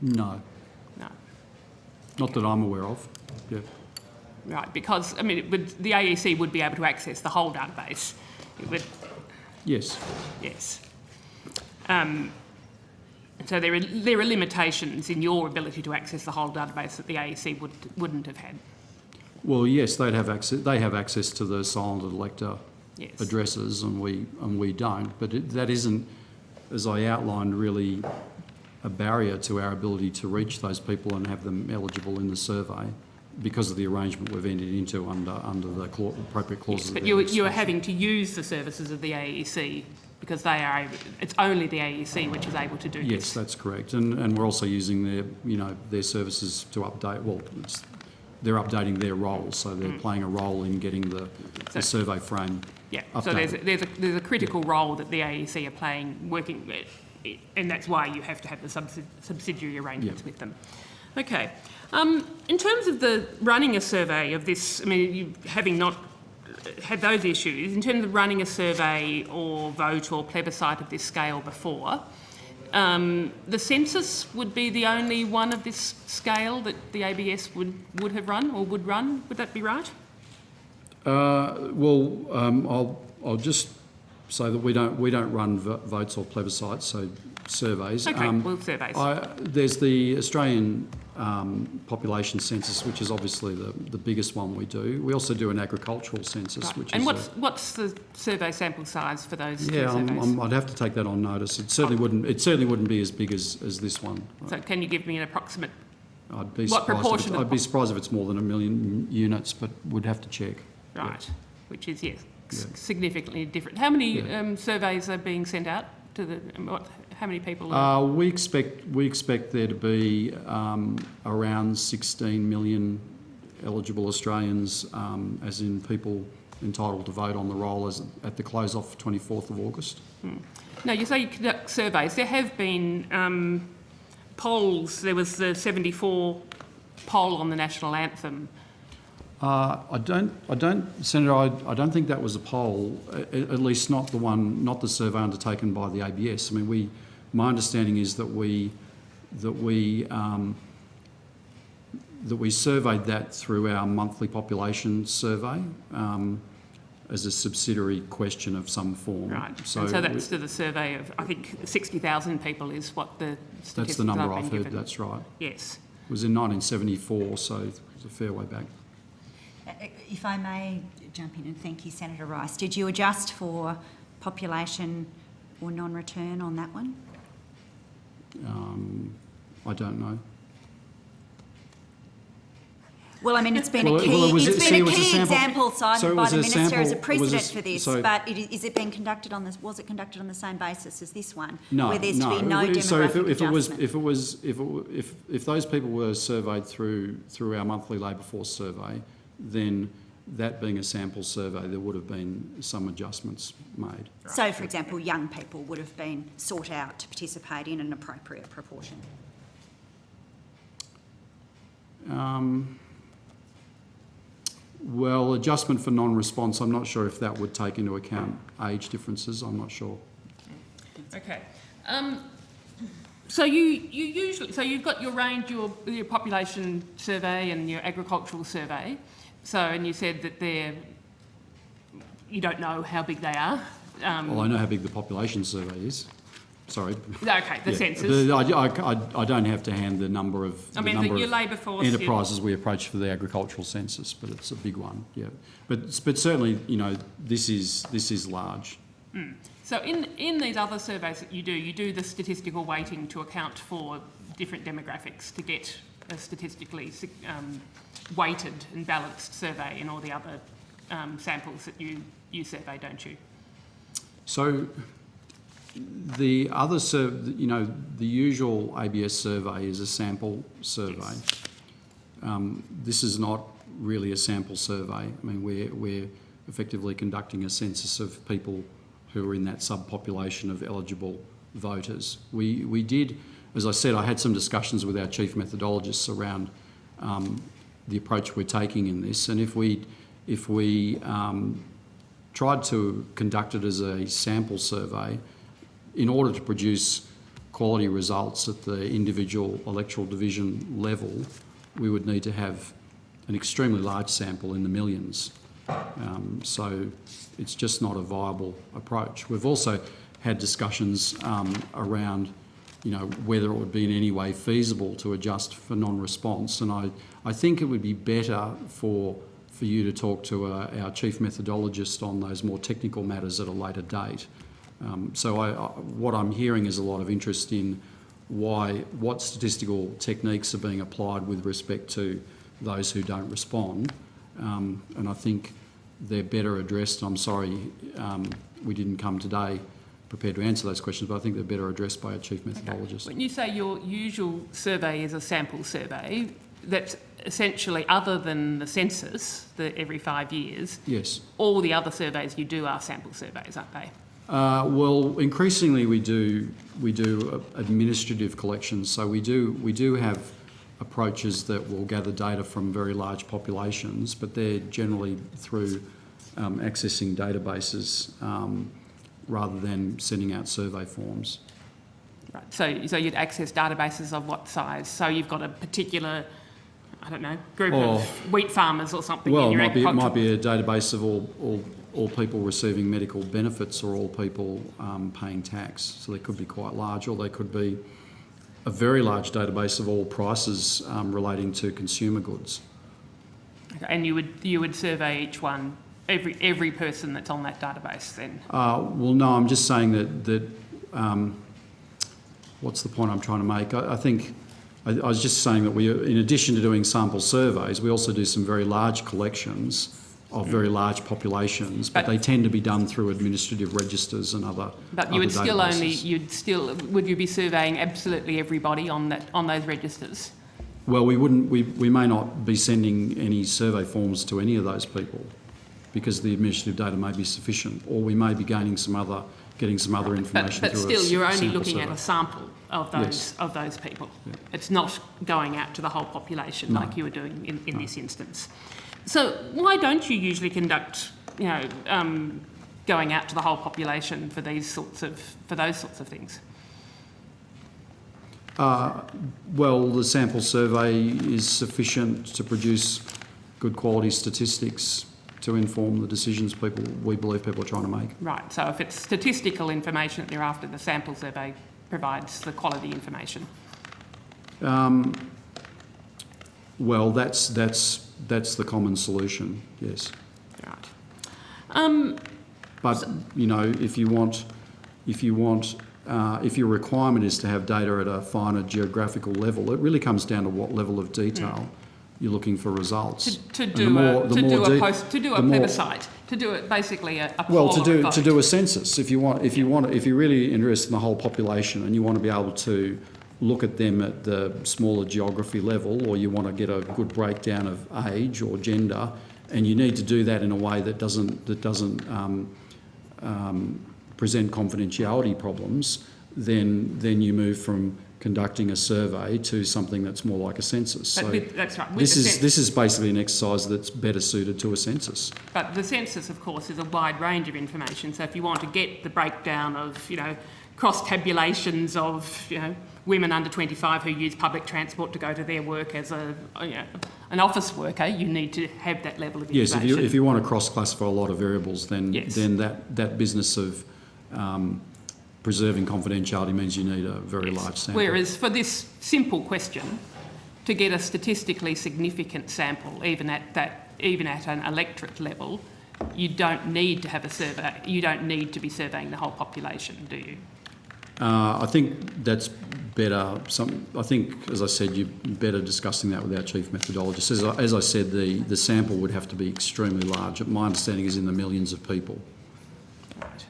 No. No. Not that I'm aware of. Yeah. Right, because I mean, the AEC would be able to access the whole database. It would. Yes. Yes. So there are limitations in your ability to access the whole database that the AEC wouldn't have had. Well, yes, they have access to the silent elector Yes. addresses, and we don't. But that isn't, as I outlined, really a barrier to our ability to reach those people and have them eligible in the survey because of the arrangement we've entered into under the appropriate clauses. Yes, but you are having to use the services of the AEC because it's only the AEC which is able to do this. Yes, that's correct, and we're also using their services to update. Well, they're updating their roles, so they're playing a role in getting the survey frame. Yeah, updated. So there's a critical role that the AEC are playing, working with, and that's why you have to have the subsidiary arrangements with them. Okay. In terms of the running a survey of this, I mean, you having not had those issues, in terms of running a survey or vote or plebiscite of this scale before, the census would be the only one of this scale that the ABS would have run or would run. Would that be right? I'll just say that we don't run votes or plebiscites, so surveys. Okay, well, surveys. There's the Australian population census, which is obviously the biggest one we do. We also do an agricultural census, Right. which And is what's the survey sample size for those two yeah, surveys? I'd have to take that on notice. It certainly wouldn't be as big as this one. So can you give me an approximate? I'd be What surprised. proportion of I'd be surprised if it's more than 1 million units, but we'd have to check. Right, which is, yes, Yeah. significantly different. How many Yeah. surveys are being sent out to the, how many people? We expect there to be around 16 million eligible Australians, as in people entitled to vote on the roll as at the close off 24th of August. Now, you say you conduct surveys. There have been polls. There was the 74 poll on the national anthem. Senator, I don't think that was a poll, at least not the survey undertaken by the ABS. I mean, my understanding is that we surveyed that through our monthly population survey as a subsidiary question of some form. Right. So that's to the survey of, I think, 60,000 people is what the statistics That's the number I've I've been heard. given. That's right. Yes. It was in 1974, so it was a fair way back. If I may jump in, and thank you, Senator Rice. Did you adjust for population or non-return on that one? I don't know. Well, I mean, it's been Well, a key, well, it was- it's see, been it a was a key sample- example cited so it by was the a Minister as a sample- was precedent a- for this, so- but is it being conducted on this, was it conducted on the same basis as this one? No, where there's to be no So demographic adjustment? if those people were surveyed through our monthly labour force survey, then that being a sample survey, there would have been some adjustments made. So, for example, young people would have been sought out to participate in an appropriate proportion. Well, adjustment for non-response, I'm not sure if that would take into account age differences. I'm not sure. Okay. So you usually, so you've got your range, your population survey and your agricultural survey. So, and you said that you don't know how big they are. Well, I know how big the population survey is. Sorry. Okay, the Yeah. census. I don't have to hand the number of your labour force. enterprises we approach for the agricultural census, but it's a big one. Yeah, but certainly, this is large. So in these other surveys that you do the statistical weighting to account for different demographics to get a statistically weighted and balanced survey in all the other samples that you survey, don't you? So the other the usual ABS survey is a sample survey. Yes. This is not really a sample survey. I mean, we're effectively conducting a census of people who are in that subpopulation of eligible voters. We did, as I said, I had some discussions with our chief methodologists around the approach we're taking in this, and if we tried to conduct it as a sample survey, in order to produce quality results at the individual electoral division level, we would need to have an extremely large sample in the millions. So it's just not a viable approach. We've also had discussions around, whether it would be in any way feasible to adjust for non-response, and I think it would be better for you to talk to our chief methodologist on those more technical matters at a later date. So what I'm hearing is a lot of interest in what statistical techniques are being applied with respect to those who don't respond, and I think they're better addressed. I'm sorry we didn't come today prepared to answer those questions, but I think they're better addressed by a chief methodologist. When you say your usual survey is a sample survey, that's essentially, other than the census, every 5 years, Yes. all the other surveys you do are sample surveys, aren't they? Well, increasingly we do administrative collections. So we do have approaches that will gather data from very large populations, but they're generally through accessing databases rather than sending out survey forms. Right. So you'd access databases of what size? So you've got a particular, I don't know, group of wheat farmers or something. Well, in your it might be a database of all people receiving medical benefits or all people paying tax. So they could be quite large, or they could be a very large database of all prices relating to consumer goods. Okay, and you would survey each one, every person that's on that database then? Well, no, I'm just saying that what's the point I'm trying to make? I think I was just saying that we, in addition to doing sample surveys, we also do some very large collections of very large populations, but they tend to be done through administrative registers and other. But you would databases. would you be surveying absolutely everybody on those registers? Well, we wouldn't. We may not be sending any survey forms to any of those people, because the administrative data may be sufficient, or we may be getting some other information. But through still, you're only sample looking survey. at a sample of those Yes. of those people. Yeah. It's not going out to the whole population No. like you were doing in this instance. So why don't you usually conduct, going out to the whole population for those sorts of things? Well, the sample survey is sufficient to produce good quality statistics to inform the decisions we believe people are trying to make. Right. So if it's statistical information that you're after, the sample survey provides the quality information. Well, that's the common solution. Yes. Right. But if your requirement is to have data at a finer geographical level, it really comes down to what level of detail you're looking for results. To do a plebiscite, to do it basically a poll or a vote. to do a census. If you're really interested in the whole population and you want to be able to look at them at the smaller geography level, or you want to get a good breakdown of age or gender, and you need to do that in a way that doesn't present confidentiality problems, then you move from conducting a survey to something that's more like a census. That's right. This is basically an exercise that's better suited to a census. But the census, of course, is a wide range of information. So if you want to get the breakdown of, cross tabulations of, women under 25 who use public transport to go to their work as an office worker, you need to have that level of information. Yes, if you want to cross-classify a lot of variables, then Yes. then that business of preserving confidentiality means you need a very large sample. Whereas for this simple question, to get a statistically significant sample, even at an electorate level, you don't need to have a survey. You don't need to be surveying the whole population, do you? I think that's better. I think, as I said, you're better discussing that with our chief methodologist. As I said, the sample would have to be extremely large. My understanding is in the millions of people. Right.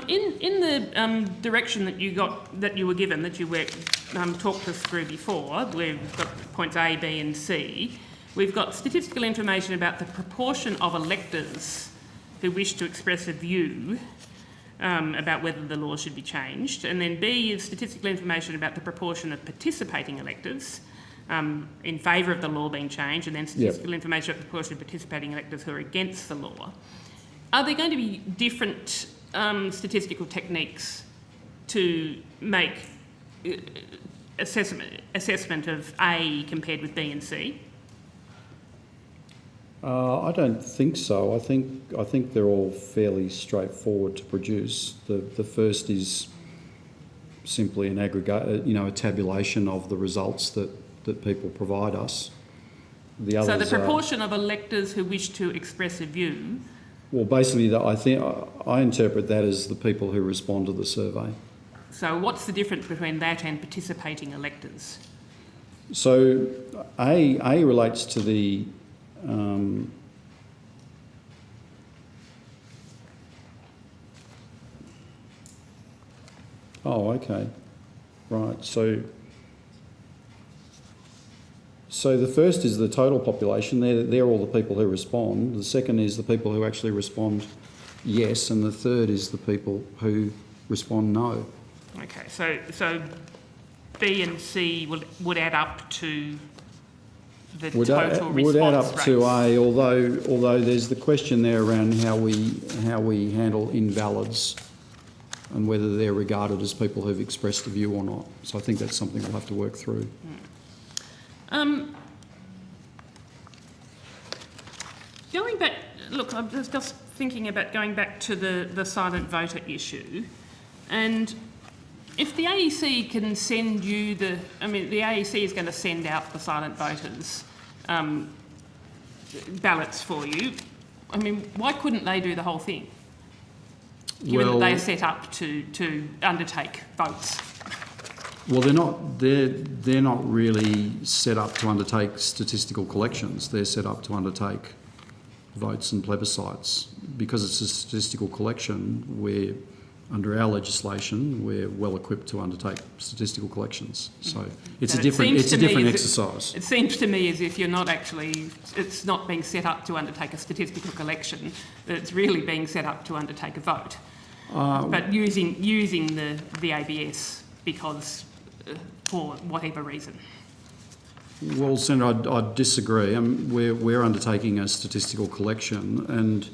In the direction that you were given, that you talked us through before, we've got points A, B and C. We've got statistical information about the proportion of electors who wish to express a view about whether the law should be changed. And then B is statistical information about the proportion of participating electors in favour of the law being changed, and then statistical information about the proportion of participating electors who are against the law. Are there going to be different statistical techniques to make assessment of A compared with B and C? I don't think so. I think they're all fairly straightforward to produce. The first is simply an aggregate, a tabulation of the results that people provide us. The others so the proportion of electors who wish to express a view. Well, basically, I interpret that as the people who respond to the survey. So what's the difference between that and participating electors? So A relates to the okay, right. So the first is the total population. They're all the people who respond. The second is the people who actually respond yes, and the third is the people who respond no. Okay, so B and C would add up to the total response would add up rates. to A, although there's the question there around how we handle invalids and whether they're regarded as people who've expressed a view or not. So I think that's something we'll have to work through. Going back, look, I'm just thinking about going back to the silent voter issue, and if the AEC can send you the AEC is going to send out the silent voters ballots for you. I mean, why couldn't they do the whole thing? Given that they are set up to undertake votes. Well, they're not really set up to undertake statistical collections. They're set up to undertake votes and plebiscites. Because it's a statistical collection, under our legislation, we're well equipped to undertake statistical collections. So it's a different exercise. It seems to me as if it's not being set up to undertake a statistical collection, that it's really being set up to undertake a vote. But using the ABS because for whatever reason. Well, Senator, I'd disagree. We're undertaking a statistical collection, and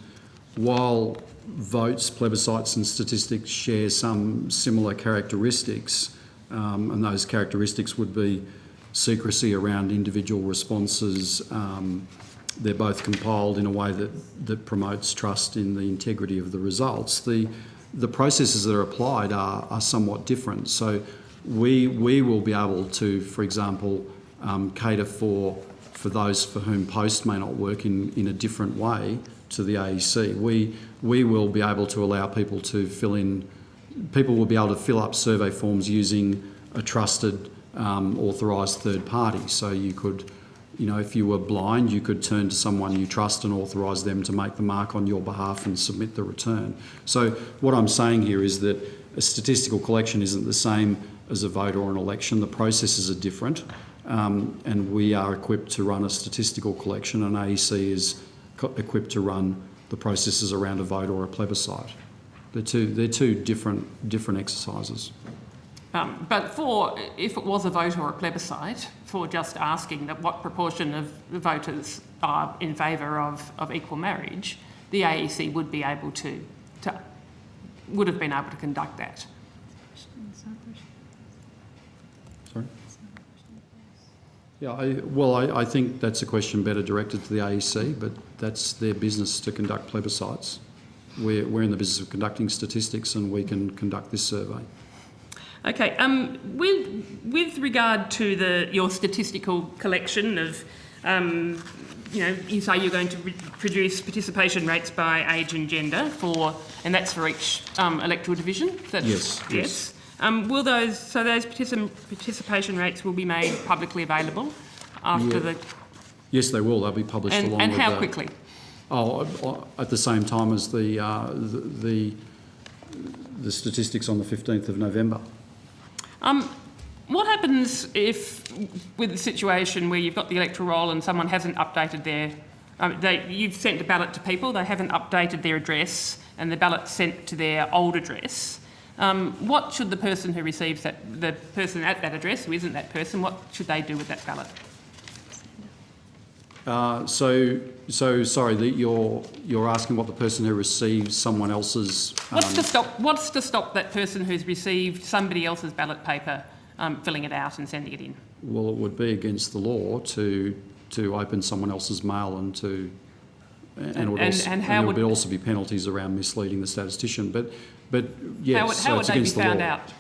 while votes, plebiscites and statistics share some similar characteristics, and those characteristics would be secrecy around individual responses. They're both compiled in a way that promotes trust in the integrity of the results. The processes that are applied are somewhat different. So we will be able to, for example, cater for those for whom post may not work in a different way to the AEC. We will be able to allow people will be able to fill up survey forms using a trusted, authorised third party. So you could, if you were blind, you could turn to someone you trust and authorise them to make the mark on your behalf and submit the return. So what I'm saying here is that a statistical collection isn't the same as a vote or an election. The processes are different, and we are equipped to run a statistical collection, and AEC is equipped to run the processes around a vote or a plebiscite. They're two different exercises. But if it was a vote or a plebiscite, for just asking that what proportion of the voters are in favour of equal marriage, the AEC would be able would have been able to conduct that. Sorry? Yeah, I think that's a question better directed to the AEC, but that's their business to conduct plebiscites. We're in the business of conducting statistics, and we can conduct this survey. Okay, with regard to your statistical collection of, you say you're going to produce participation rates by age and gender and that's for each electoral division? Yes. Will those participation rates will be made publicly available after the? Yes, they will. They'll be published along with. And how quickly? At the same time as the statistics on the 15th of November. What happens with the situation where you've got the electoral roll and someone hasn't updated you've sent a ballot to people, they haven't updated their address, and the ballot's sent to their old address? What should the person who receives the person at that address, who isn't that person, what should they do with that ballot? So sorry, that you're asking what the person who receives someone else's. What's to stop that person who's received somebody else's ballot paper filling it out and sending it in? Well, it would be against the law to open someone else's mail and there would also be penalties around misleading the statistician. But yes, how would they be found out?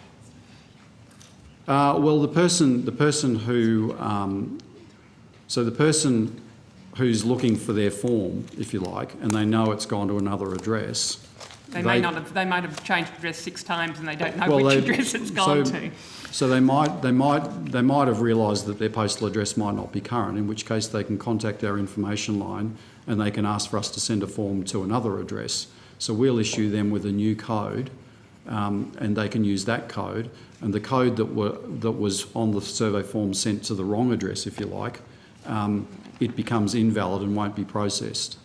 Well, the person who's looking for their form, if you like, and they know it's gone to another address. They might have changed address 6 times and they don't know which address it's gone to. So they might have realised that their postal address might not be current, in which case they can contact our information line and they can ask for us to send a form to another address. So we'll issue them with a new code, and they can use that code. And the code that was on the survey form sent to the wrong address, if you like, it becomes invalid and won't be processed.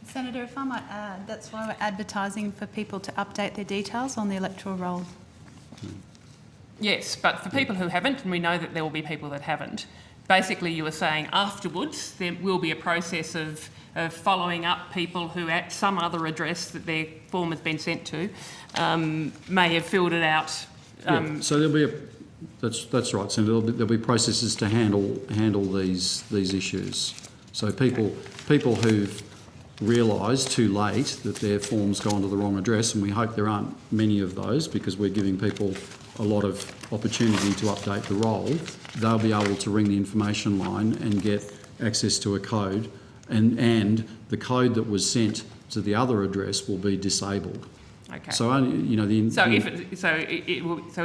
Senator, if I might add, that's why we're advertising for people to update their details on the electoral roll. Yes, but for people who haven't, and we know that there will be people that haven't, basically you were saying afterwards there will be a process of following up people who at some other address that their form has been sent to may have filled it out. So there'll be that's right, Senator. There'll be processes to handle these issues. So people who've realised too late that their form's gone to the wrong address, and we hope there aren't many of those because we're giving people a lot of opportunity to update the role, they'll be able to ring the information line and get access to a code, and the code that was sent to the other address will be disabled. Okay. So only, you know, So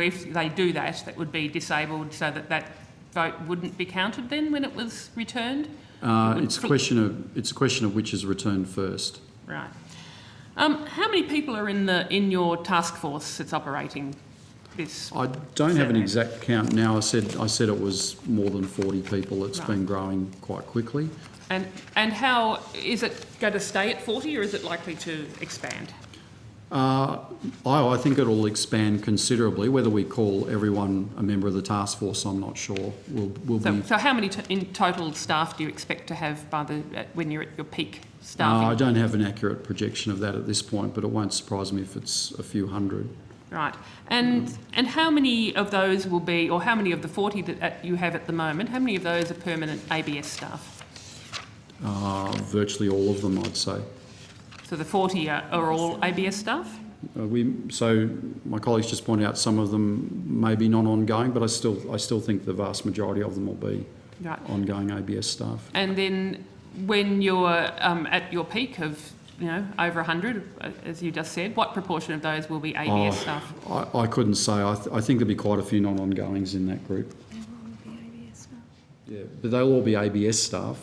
if they do that, that would be disabled, so that vote wouldn't be counted then when it was returned. it's a question of which is returned first. Right. How many people are in your task force that's operating this? I don't have an survey? exact count now. I said it was more than 40 people. It's Right. been growing quite quickly. And how is it going to stay at 40, or is it likely to expand? I think it'll expand considerably. Whether we call everyone a member of the task force, I'm not sure. So how many in total staff do you expect to have when you're at your peak I staffing? don't have an accurate projection of that at this point, but it won't surprise me if it's a few hundred. Right. And how many of those will be, or how many of the 40 that you have at the moment, how many of those are permanent ABS staff? Virtually all of them, I'd say. So the 40 are all ABS staff? So my colleagues just pointed out some of them may be non-ongoing, but I still think the vast majority of them will be Right. ongoing ABS staff. And then when you're at your peak of, over 100, as you just said, what proportion of those will be ABS staff? I couldn't say. I think there'll be quite a few non-ongoings in that group. Yeah, but they'll all be ABS staff.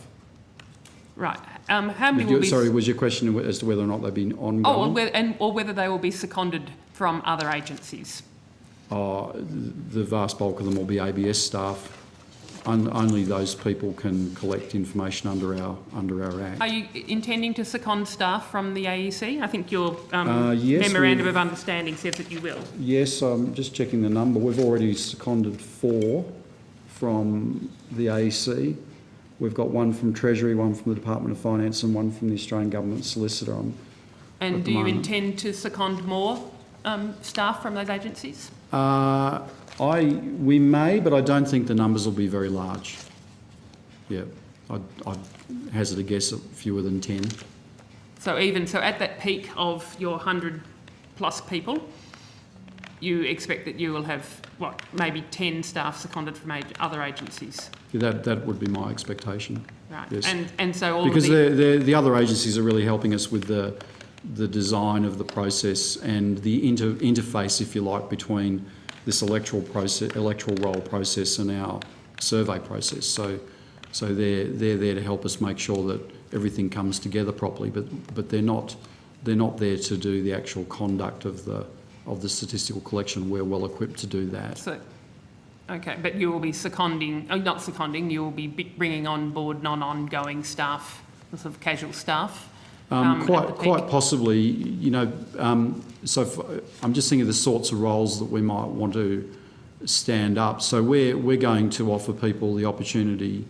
Right. How many will be... Sorry, was your question as to whether or not they've been ongoing? or whether they will be seconded from other agencies? The vast bulk of them will be ABS staff. Only those people can collect information under our Act. Are you intending to second staff from the AEC? I think your Yes, memorandum of understanding says that you will. Yes, I'm just checking the number. We've already seconded 4 from the AEC. We've got 1 from Treasury, 1 from the Department of Finance and 1 from the Australian Government Solicitor. And do you intend to second more staff from those agencies? We may, but I don't think the numbers will be very large. Yeah, I'd hazard a guess at fewer than 10. So at that peak of your 100 plus people, you expect that you will have, maybe 10 staff seconded from other agencies? Yeah, that would be my expectation. Right. Yes. And so all because of the other agencies are really helping us with the design of the process and the interface, if you like, between this electoral roll process and our survey process. So they're there to help us make sure that everything comes together properly. But they're not there to do the actual conduct of the statistical collection. We're well equipped to do that. So, okay, but you will be not seconding. You will be bringing on board non-ongoing staff, sort of casual staff. Quite possibly, I'm just thinking of the sorts of roles that we might want to stand up. So we're going to offer people the opportunity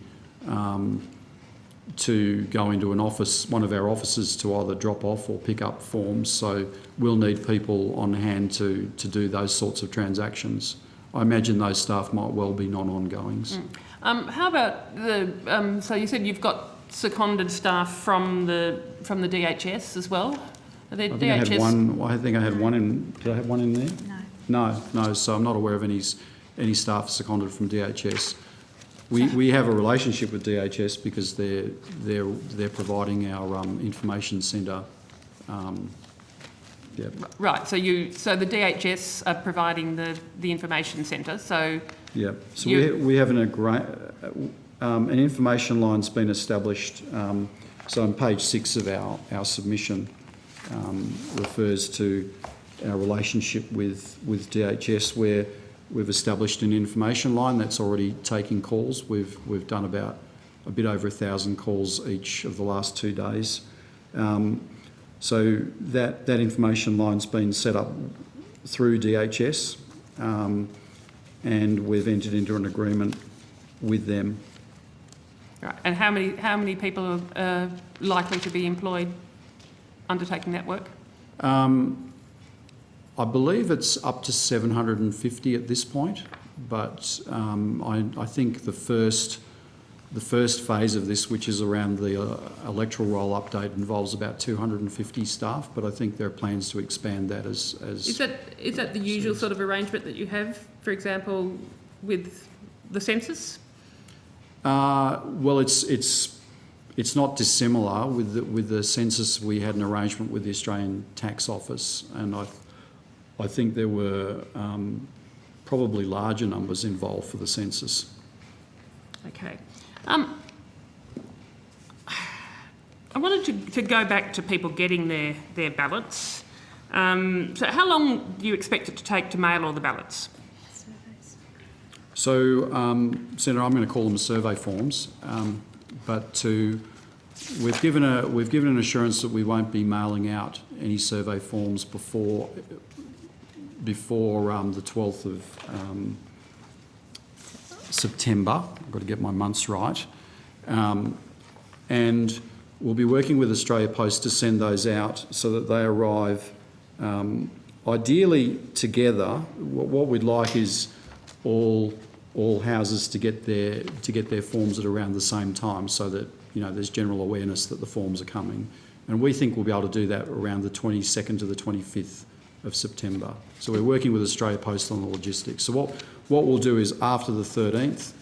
to go into one of our offices to either drop off or pick up forms. So we'll need people on hand to do those sorts of transactions. I imagine those staff might well be non-ongoings. How about so you said you've got seconded staff from the DHS as well? I think I had one in. Did I have one in there? No. So I'm not aware of any staff seconded from DHS. We have a relationship with DHS because they're providing our information centre. Yeah. Right. So the DHS are providing the information centre. So yeah. So we have an information line's been established. So on page 6 of our submission refers to our relationship with DHS, where we've established an information line that's already taking calls. We've done about a bit over 1,000 calls each of the last 2 days. So that information line's been set up through DHS, and we've entered into an agreement with them. right. And how many people are likely to be employed undertaking that work? I believe it's up to 750 at this point, but I think the first The first phase of this, which is around the electoral roll update, involves about 250 staff, but I think there are plans to expand that as Is that the usual sort of arrangement that you have, for example, with the census? Well, it's not dissimilar. With the census, we had an arrangement with the Australian Tax Office, and I think there were probably larger numbers involved for the census. Okay. I wanted to go back to people getting their ballots. So how long do you expect it to take to mail all the ballots? So, Senator, I'm going to call them survey forms, but we've given an assurance that we won't be mailing out any survey forms before the 12th of September. I've got to get my months right. And we'll be working with Australia Post to send those out so that they arrive ideally together. What we'd like is all houses to get their forms at around the same time, so that there's general awareness that the forms are coming. And we think we'll be able to do that around the 22nd to the 25th of September. So we're working with Australia Post on the logistics. So what we'll do is after the 12th,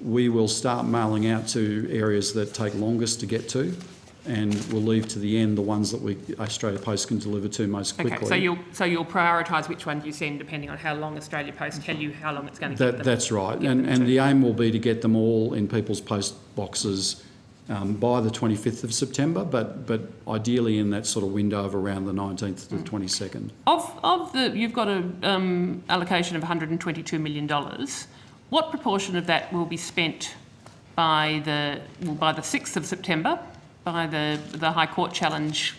we will start mailing out to areas that take longest to get to, and we'll leave to the end the ones that Australia Post can deliver to most quickly. Okay, so you'll prioritise which ones you send depending on how long Australia Post tell you how long it's going to get them. That's right, and the aim will be to get them all in people's post boxes by the 25th of September, but ideally in that sort of window of around the 19th to the 22nd. You've got an allocation of $122 million. What proportion of that will be spent by the 6th of September, by the High Court challenge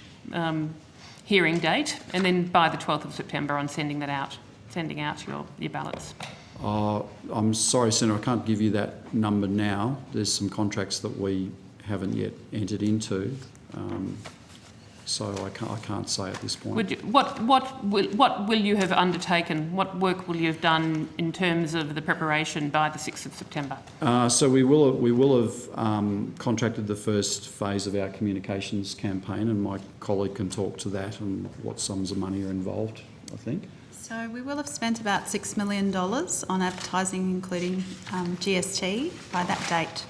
hearing date, and then by the 12th of September on sending out your ballots? I'm sorry, Senator, I can't give you that number now. There's some contracts that we haven't yet entered into, so I can't say at this point. What will you have undertaken? What work will you have done in terms of the preparation by the 6th of September? So we will have contracted the first phase of our communications campaign, and my colleague can talk to that and what sums of money are involved, I think. So we will have spent about $6 million on advertising, including GST, by that date.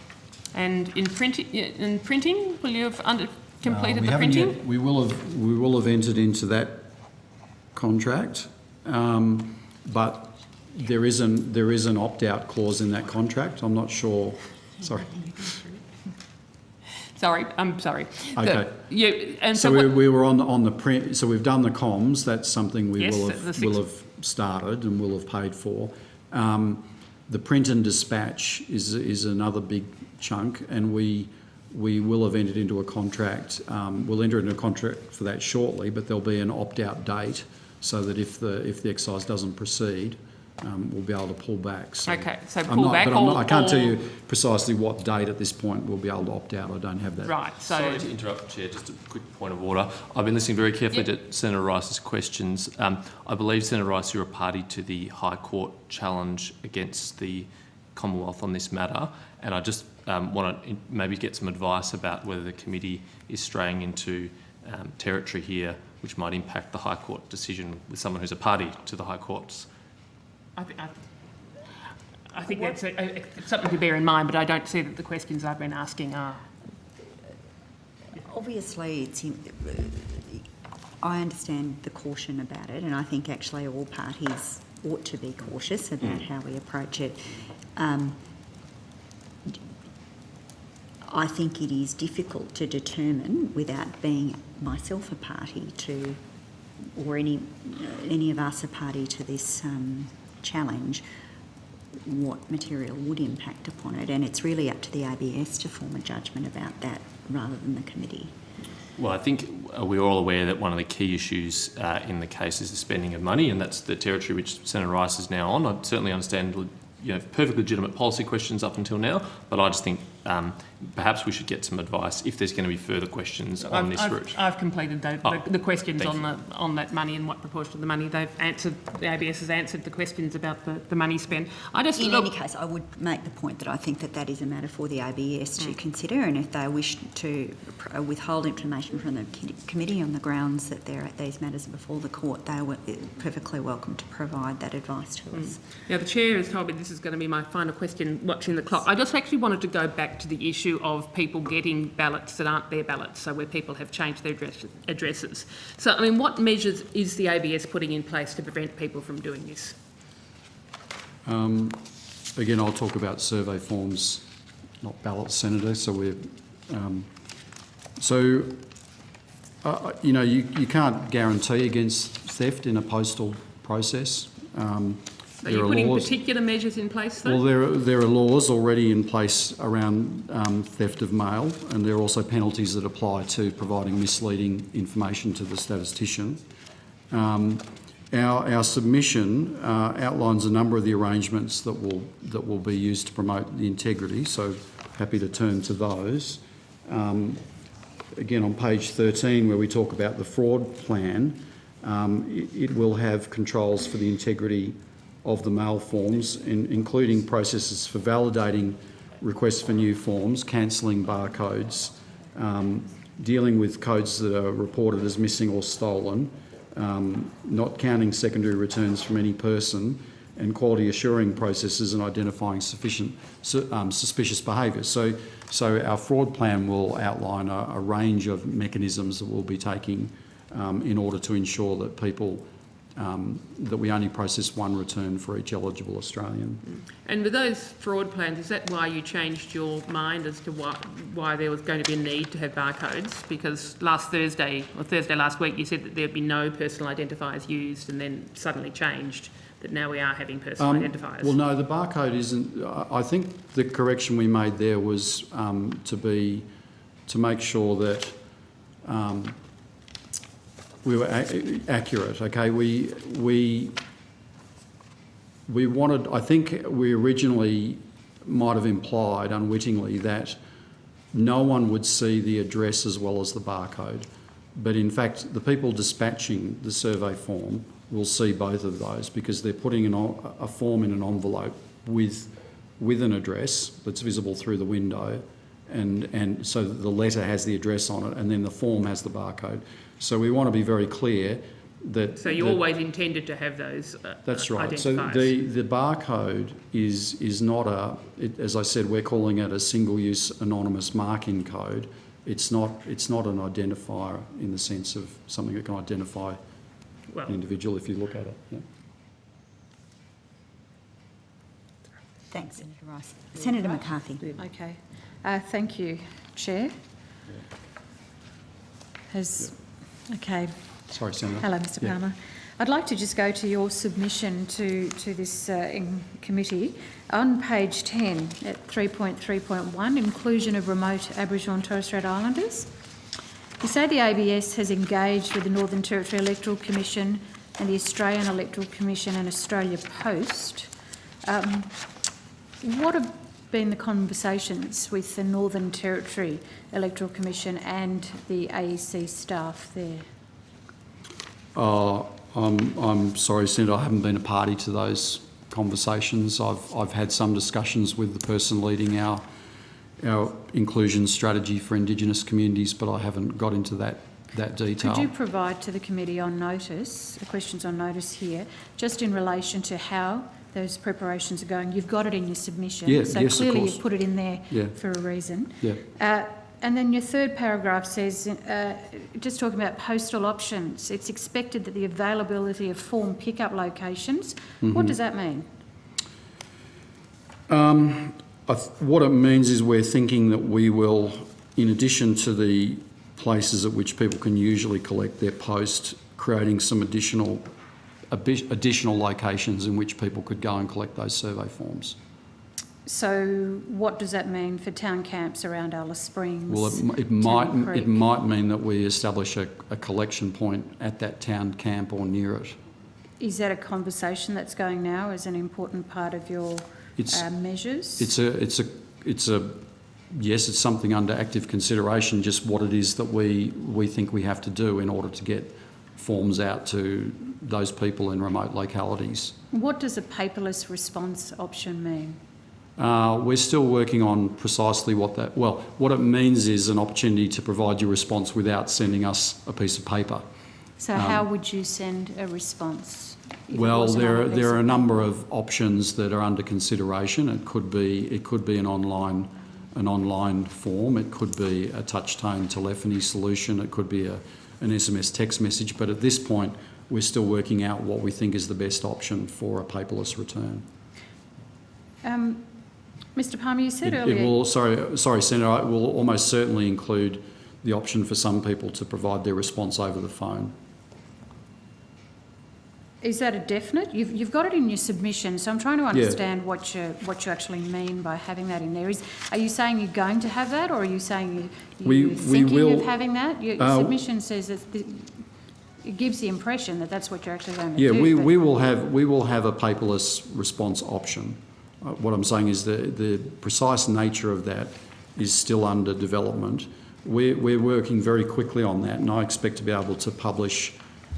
And in printing, will you have completed the haven't printing? yet. We will have entered into that contract, but there is an opt-out clause in that contract. I'm not sure. Sorry. I'm sorry. Okay. We were on the print. So we've done the comms. That's something we will have started and will have paid for. The print and dispatch is another big chunk, and we will have entered into a contract. We'll enter into a contract for that shortly, but there'll be an opt-out date so that if the exercise doesn't proceed, we'll be able to pull back. So okay, so pull back. I can't tell you precisely what date at this point we'll be able to opt out. I don't have that. Right. So sorry to interrupt, Chair. Just a quick point of order. I've been listening very carefully to Senator Rice's questions. I believe, Senator Rice, you're a party to the High Court challenge against the Commonwealth on this matter, and I just want to maybe get some advice about whether the committee is straying into territory here which might impact the High Court decision with someone who's a party to the High Courts. I think that's something to bear in mind, but I don't see that the questions I've been asking are. Obviously, I understand the caution about it, and I think actually all parties ought to be cautious about how we approach it. I think it is difficult to determine, without being myself a party to, or any of us a party to this challenge, what material would impact upon it, and it's really up to the ABS to form a judgment about that rather than the committee. Well, I think we're all aware that one of the key issues in the case is the spending of money, and that's the territory which Senator Rice is now on. I certainly understand perfectly legitimate policy questions up until now, but I just think perhaps we should get some advice if there's going to be further questions on this route. I've completed the questions thank on that money and what proportion of the money they've answered. The ABS has answered the questions about the money spent. In any case, I would make the point that I think that is a matter for the ABS to consider, and if they wish to withhold information from the committee on the grounds that these matters are before the court, they are perfectly welcome to provide that advice to us. Now, the Chair has told me this is going to be my final question, watching the clock. I just actually wanted to go back to the issue of people getting ballots that aren't their ballots, so where people have changed their addresses. So, I mean, what measures is the ABS putting in place to prevent people from doing this? Again, I'll talk about survey forms, not ballots, Senator. So we're, you can't guarantee against theft in a postal process. Are you putting particular measures in place, though? Well, there are laws already in place around theft of mail, and there are also penalties that apply to providing misleading information to the statistician. Our submission outlines a number of the arrangements that will be used to promote the integrity, so happy to turn to those. Again, on page 13, where we talk about the fraud plan, it will have controls for the integrity of the mail forms, including processes for validating requests for new forms, cancelling barcodes, dealing with codes that are reported as missing or stolen, not counting secondary returns from any person, and quality assuring processes and identifying suspicious behaviour. So our fraud plan will outline a range of mechanisms that we'll be taking in order to ensure that people that we only process one return for each eligible Australian. And with those fraud plans, is that why you changed your mind as to why there was going to be a need to have barcodes? Because Thursday last week, you said that there'd be no personal identifiers used, and then suddenly changed that now we are having personal identifiers. Well, no, the barcode isn't. I think the correction we made there was to make sure that we were accurate. Okay, we wanted. I think we originally might have implied unwittingly that no one would see the address as well as the barcode, but in fact, the people dispatching the survey form will see both of those because they're putting a form in an envelope with an address that's visible through the window, and so the letter has the address on it, and then the form has the barcode. So we want to be very clear that... So you always intended to have those That's right. identifiers. So the barcode is not as I said, we're calling it a single-use anonymous marking code. It's not an identifier in the sense of something that can identify an individual if you look at it. Yeah. Thanks, Senator Rice. Senator McCarthy. Okay. Thank you, Chair. Okay. Sorry, Senator. Hello, Mr. Palmer. I'd like to just go to your submission to this in committee. On page 10 at 3.3.1, inclusion of remote Aboriginal and Torres Strait Islanders. You say the ABS has engaged with the Northern Territory Electoral Commission and the Australian Electoral Commission and Australia Post. What have been the conversations with the Northern Territory Electoral Commission and the AEC staff there? I'm sorry, Senator, I haven't been a party to those conversations. I've had some discussions with the person leading our inclusion strategy for Indigenous communities, but I haven't got into that detail. Could you provide to the committee on notice, the questions on notice here, just in relation to how those preparations are going? You've got it in your submission, yes, clearly of course. you've put it in there for a reason. Yeah. And then your third paragraph says, just talking about postal options, it's expected that the availability of form pickup locations. What does that mean? What it means is we're thinking that we will, in addition to the places at which people can usually collect their post, creating some additional locations in which people could go and collect those survey forms. So what does that mean for town camps around Alice Springs? Well, it might mean that we establish a collection point at that town camp or near it. Is that a conversation that's going now as an important part of your measures? It's yes, it's something under active consideration, just what it is that we think we have to do in order to get forms out to those people in remote localities. What does a paperless response option mean? We're still working on precisely what that... Well, what it means is an opportunity to provide your response without sending us a piece of paper. So how would you send a response? if it Well, wasn't on a piece there are a of number paper? of options that are under consideration. It could be an online form. It could be a touch-tone telephony solution. It could be an SMS text message. But at this point, we're still working out what we think is the best option for a paperless return. Mr Palmer, you said earlier... It will, sorry, Senator, it will almost certainly include the option for some people to provide their response over the phone. Is that a definite? You've got it in your submission, so I'm trying to understand what you actually mean by having that in there. Are you saying you're going to have that, or are you saying you're thinking of having that? Your submission says that it gives the impression that that's what you're actually going to do. Yeah, we will have a paperless response option. What I'm saying is the precise nature of that is still under development. We're working very quickly on that, and I expect to be able to publish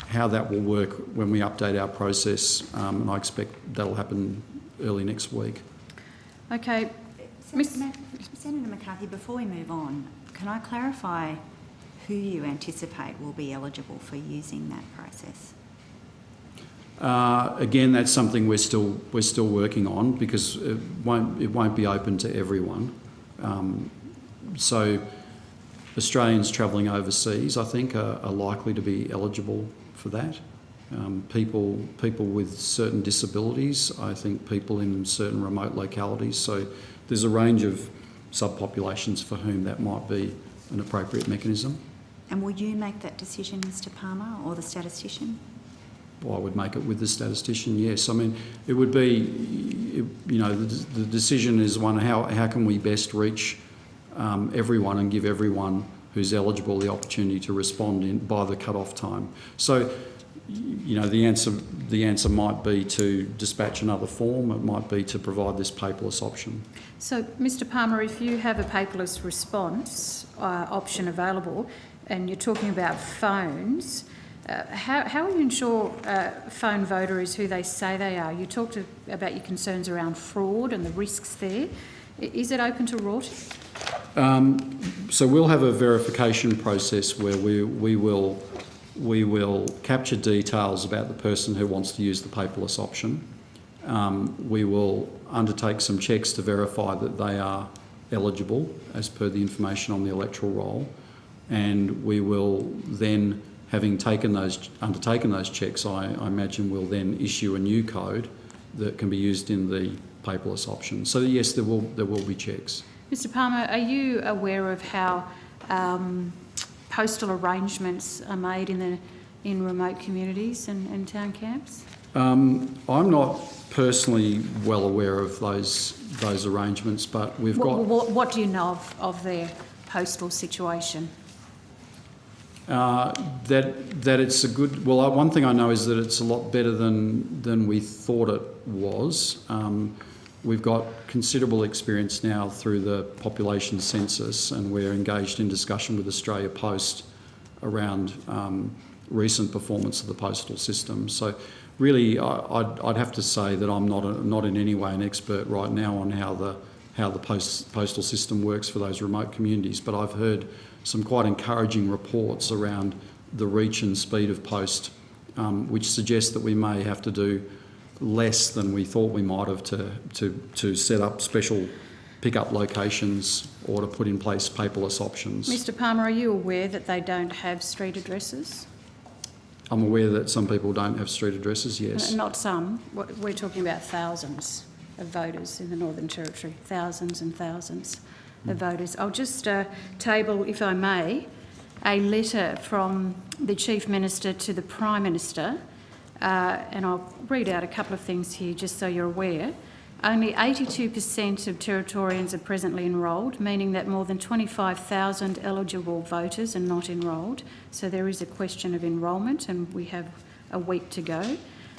how that will work when we update our process, and I expect that'll happen early next week. Okay. Senator McCarthy, before we move on, can I clarify who you anticipate will be eligible for using that process? Again, that's something we're still working on, because it won't be open to everyone. So Australians travelling overseas, I think, are likely to be eligible for that. People with certain disabilities, I think people in certain remote localities. So there's a range of subpopulations for whom that might be an appropriate mechanism. And will you make that decision, Mr Palmer, or the statistician? Well, I would make it with the statistician, yes. I mean, it would be, the decision is one, how can we best reach everyone and give everyone who's eligible the opportunity to respond by the cut-off time. So, the answer might be to dispatch another form. It might be to provide this paperless option. So, Mr Palmer, if you have a paperless response option available, and you're talking about phones, how will you ensure phone voter is who they say they are? You talked about your concerns around fraud and the risks there. Is it open to rorting? So we'll have a verification process where we will capture details about the person who wants to use the paperless option. We will undertake some checks to verify that they are eligible as per the information on the electoral roll, and we will then, having undertaken those checks, I imagine we'll then issue a new code that can be used in the paperless option. So yes, there will be checks. Mr Palmer, are you aware of how postal arrangements are made in remote communities and town camps? I'm not personally well aware of those arrangements, but we've got... What do you know of their postal situation? That it's a good... Well, one thing I know is that it's a lot better than we thought it was. We've got considerable experience now through the population census, and we're engaged in discussion with Australia Post around recent performance of the postal system. So really, I'd have to say that I'm not in any way an expert right now on how the postal system works for those remote communities, but I've heard some quite encouraging reports around the reach and speed of post, which suggests that we may have to do less than we thought we might have to set up special pick-up locations or to put in place paperless options. Mr Palmer, are you aware that they don't have street addresses? I'm aware that some people don't have street addresses, yes. Not some. We're talking about thousands of voters in the Northern Territory, thousands and thousands of voters. I'll just table, if I may, a letter from the Chief Minister to the Prime Minister, and I'll read out a couple of things here just so you're aware. Only 82% of Territorians are presently enrolled, meaning that more than 25,000 eligible voters are not enrolled. So there is a question of enrolment, and we have a week to go.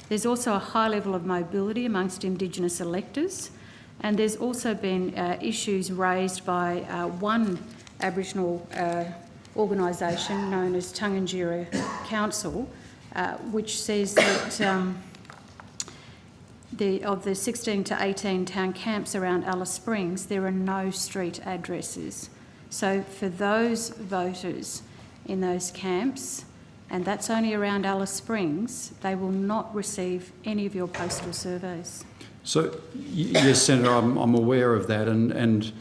There's also a high level of mobility amongst Indigenous electors. And there's also been issues raised by one Aboriginal organisation known as Tungunjira Council, which says that of the 16 to 18 town camps around Alice Springs, there are no street addresses. So for those voters in those camps, and that's only around Alice Springs, they will not receive any of your postal surveys. So, yes, Senator, I'm aware of that, and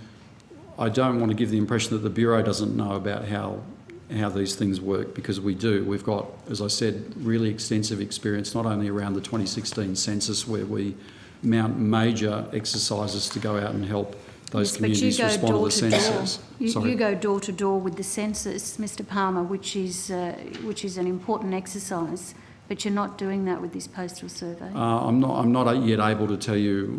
I don't want to give the impression that the Bureau doesn't know about how these things work, because we do. We've got, as I said, really extensive experience, not only around the 2016 census, where we mount major exercises to go out and help those communities respond to the census. You go door to door with the census, Mr. Palmer, which is an important exercise, but you're not doing that with this postal survey. I'm not yet able to tell you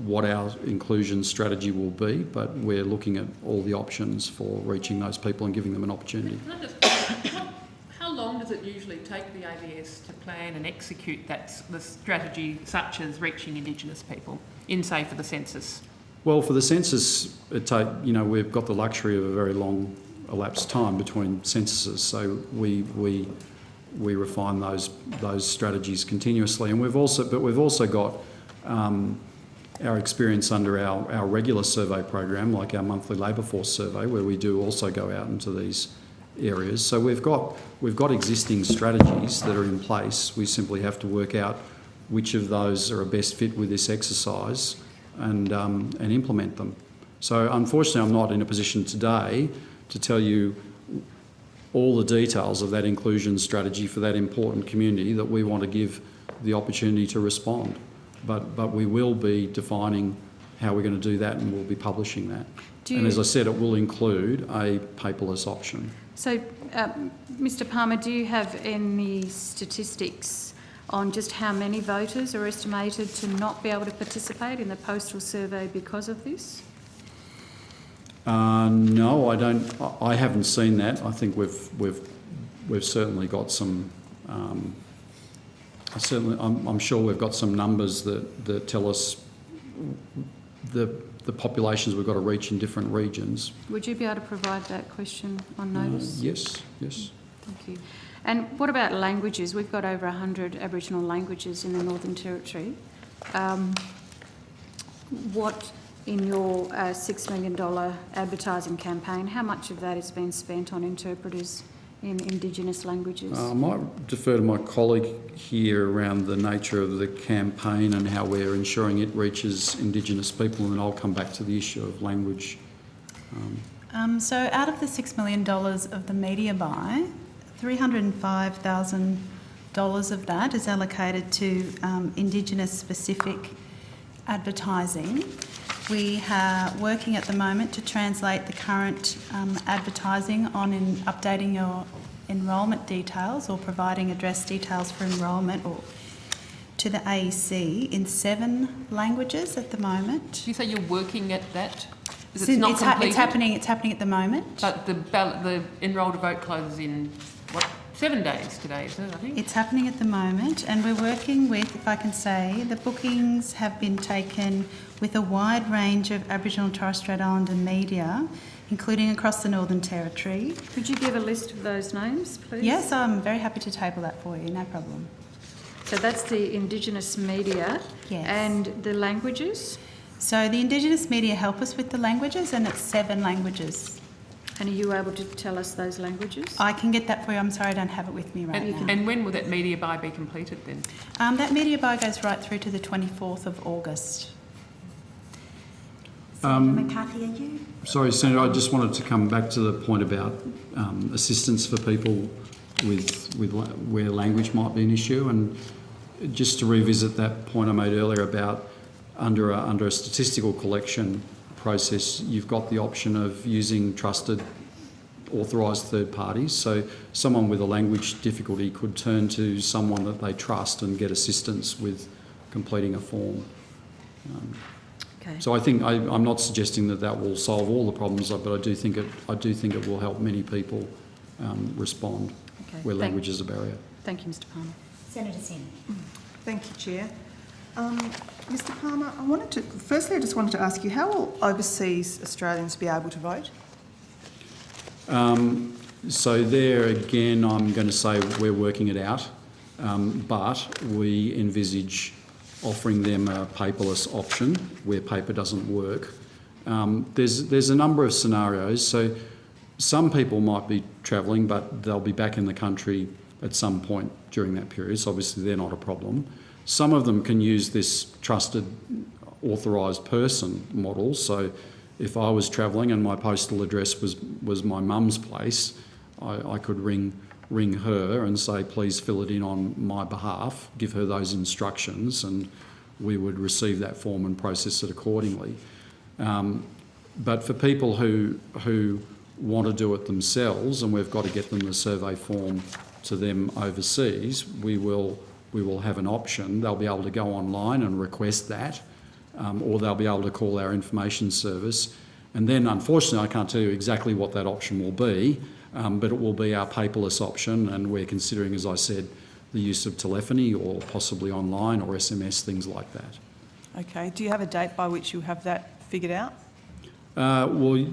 what our inclusion strategy will be, but we're looking at all the options for reaching those people and giving them an opportunity. Can I just, how long does it usually take the ABS to plan and execute the strategy, such as reaching Indigenous people, in, say, for the census? Well, for the census, we've got the luxury of a very long elapsed time between censuses, so we refine those strategies continuously, and we've also got our experience under our regular survey program, like our monthly labour force survey, where we do also go out into these areas. So we've got existing strategies that are in place. We simply have to work out which of those are a best fit with this exercise and implement them. So unfortunately, I'm not in a position today to tell you all the details of that inclusion strategy for that important community that we want to give the opportunity to respond. But we will be defining how we're going to do that, and we'll be publishing that. And as I said, it will include a paperless option. So, Mr. Palmer, do you have any statistics on just how many voters are estimated to not be able to participate in the postal survey because of this? No, I don't. I haven't seen that. I think we've certainly got some. I'm sure we've got some numbers that tell us the populations we've got to reach in different regions. Would you be able to provide that question on notice? Yes. Thank you. And what about languages? We've got over 100 Aboriginal languages in the Northern Territory. What, in your $6 million advertising campaign, how much of that has been spent on interpreters in Indigenous languages? I might defer to my colleague here around the nature of the campaign and how we're ensuring it reaches Indigenous people, and then I'll come back to the issue of language. So out of the $6 million of the media buy, $305,000 of that is allocated to Indigenous specific advertising. We are working at the moment to translate the current advertising on in updating your enrolment details or providing address details for enrolment or to the AEC in 7 languages at the moment. Did you say you're working at that? It's happening at the moment. But the enrol to vote closes in, 7 days today, isn't it, I think? It's happening at the moment, and we're working with, if I can say, the bookings have been taken with a wide range of Aboriginal and Torres Strait Islander media, including across the Northern Territory. Could you give a list of those names, please? Yes, I'm very happy to table that for you, no problem. So that's the Indigenous media. Yes. And the languages? So the Indigenous media help us with the languages, and it's 7 languages. And are you able to tell us those languages? I can get that for you. I'm sorry, I don't have it with me right now. And when will that media buy be completed then? That media buy goes right through to the 24th of August. Senator McCarthy, are you? Sorry, Senator, I just wanted to come back to the point about assistance for people with where language might be an issue, and just to revisit that point I made earlier about under a statistical collection process, you've got the option of using trusted, authorised third parties. So someone with a language difficulty could turn to someone that they trust and get assistance with completing a form. Okay. So I think I'm not suggesting that will solve all the problems, but I do think it will help many people respond where language is a barrier. Thank you, Mr. Palmer. Senator Sin. Thank you, Chair. Mr Palmer, I just wanted to ask you, how will overseas Australians be able to vote? So there again, I'm going to say we're working it out, but we envisage offering them a paperless option where paper doesn't work. There's a number of scenarios. So some people might be travelling, but they'll be back in the country at some point during that period, so obviously they're not a problem. Some of them can use this trusted authorised person model. So if I was travelling and my postal address was my mum's place, I could ring her and say, please fill it in on my behalf, give her those instructions, and we would receive that form and process it accordingly. But for people who want to do it themselves, and we've got to get them the survey form to them overseas, we will have an option. They'll be able to go online and request that, or they'll be able to call our information service. And then, unfortunately, I can't tell you exactly what that option will be, but it will be our paperless option, and we're considering, as I said, the use of telephony or possibly online or SMS, things like that. Okay. Do you have a date by which you have that figured out? Well,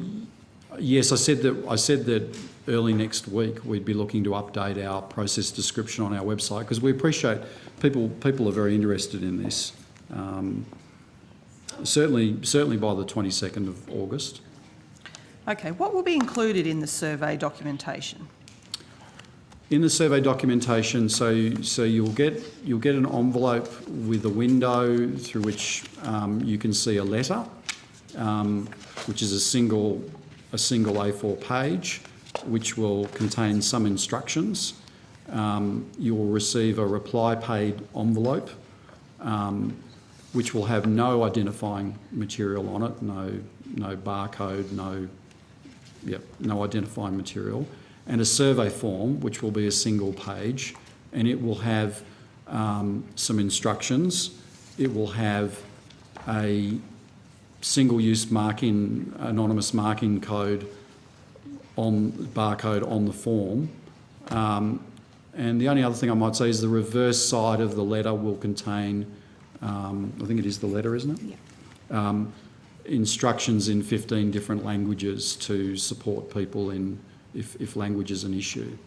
yes, I said that early next week we'd be looking to update our process description on our website, because we appreciate people are very interested in this. Certainly by the 22nd of August. Okay. What will be included in the survey documentation? In the survey documentation, so you'll get an envelope with a window through which you can see a letter, which is a single A4 page, which will contain some instructions. You will receive a reply paid envelope, which will have no identifying material on it, no barcode, no identifying material, and a survey form, which will be a single page, and it will have some instructions. It will have a single-use marking, anonymous marking code barcode on the form. And the only other thing I might say is the reverse side of the letter will contain, I think it is the letter, isn't it? Yeah. Instructions in 15 different languages to support people if language is an issue.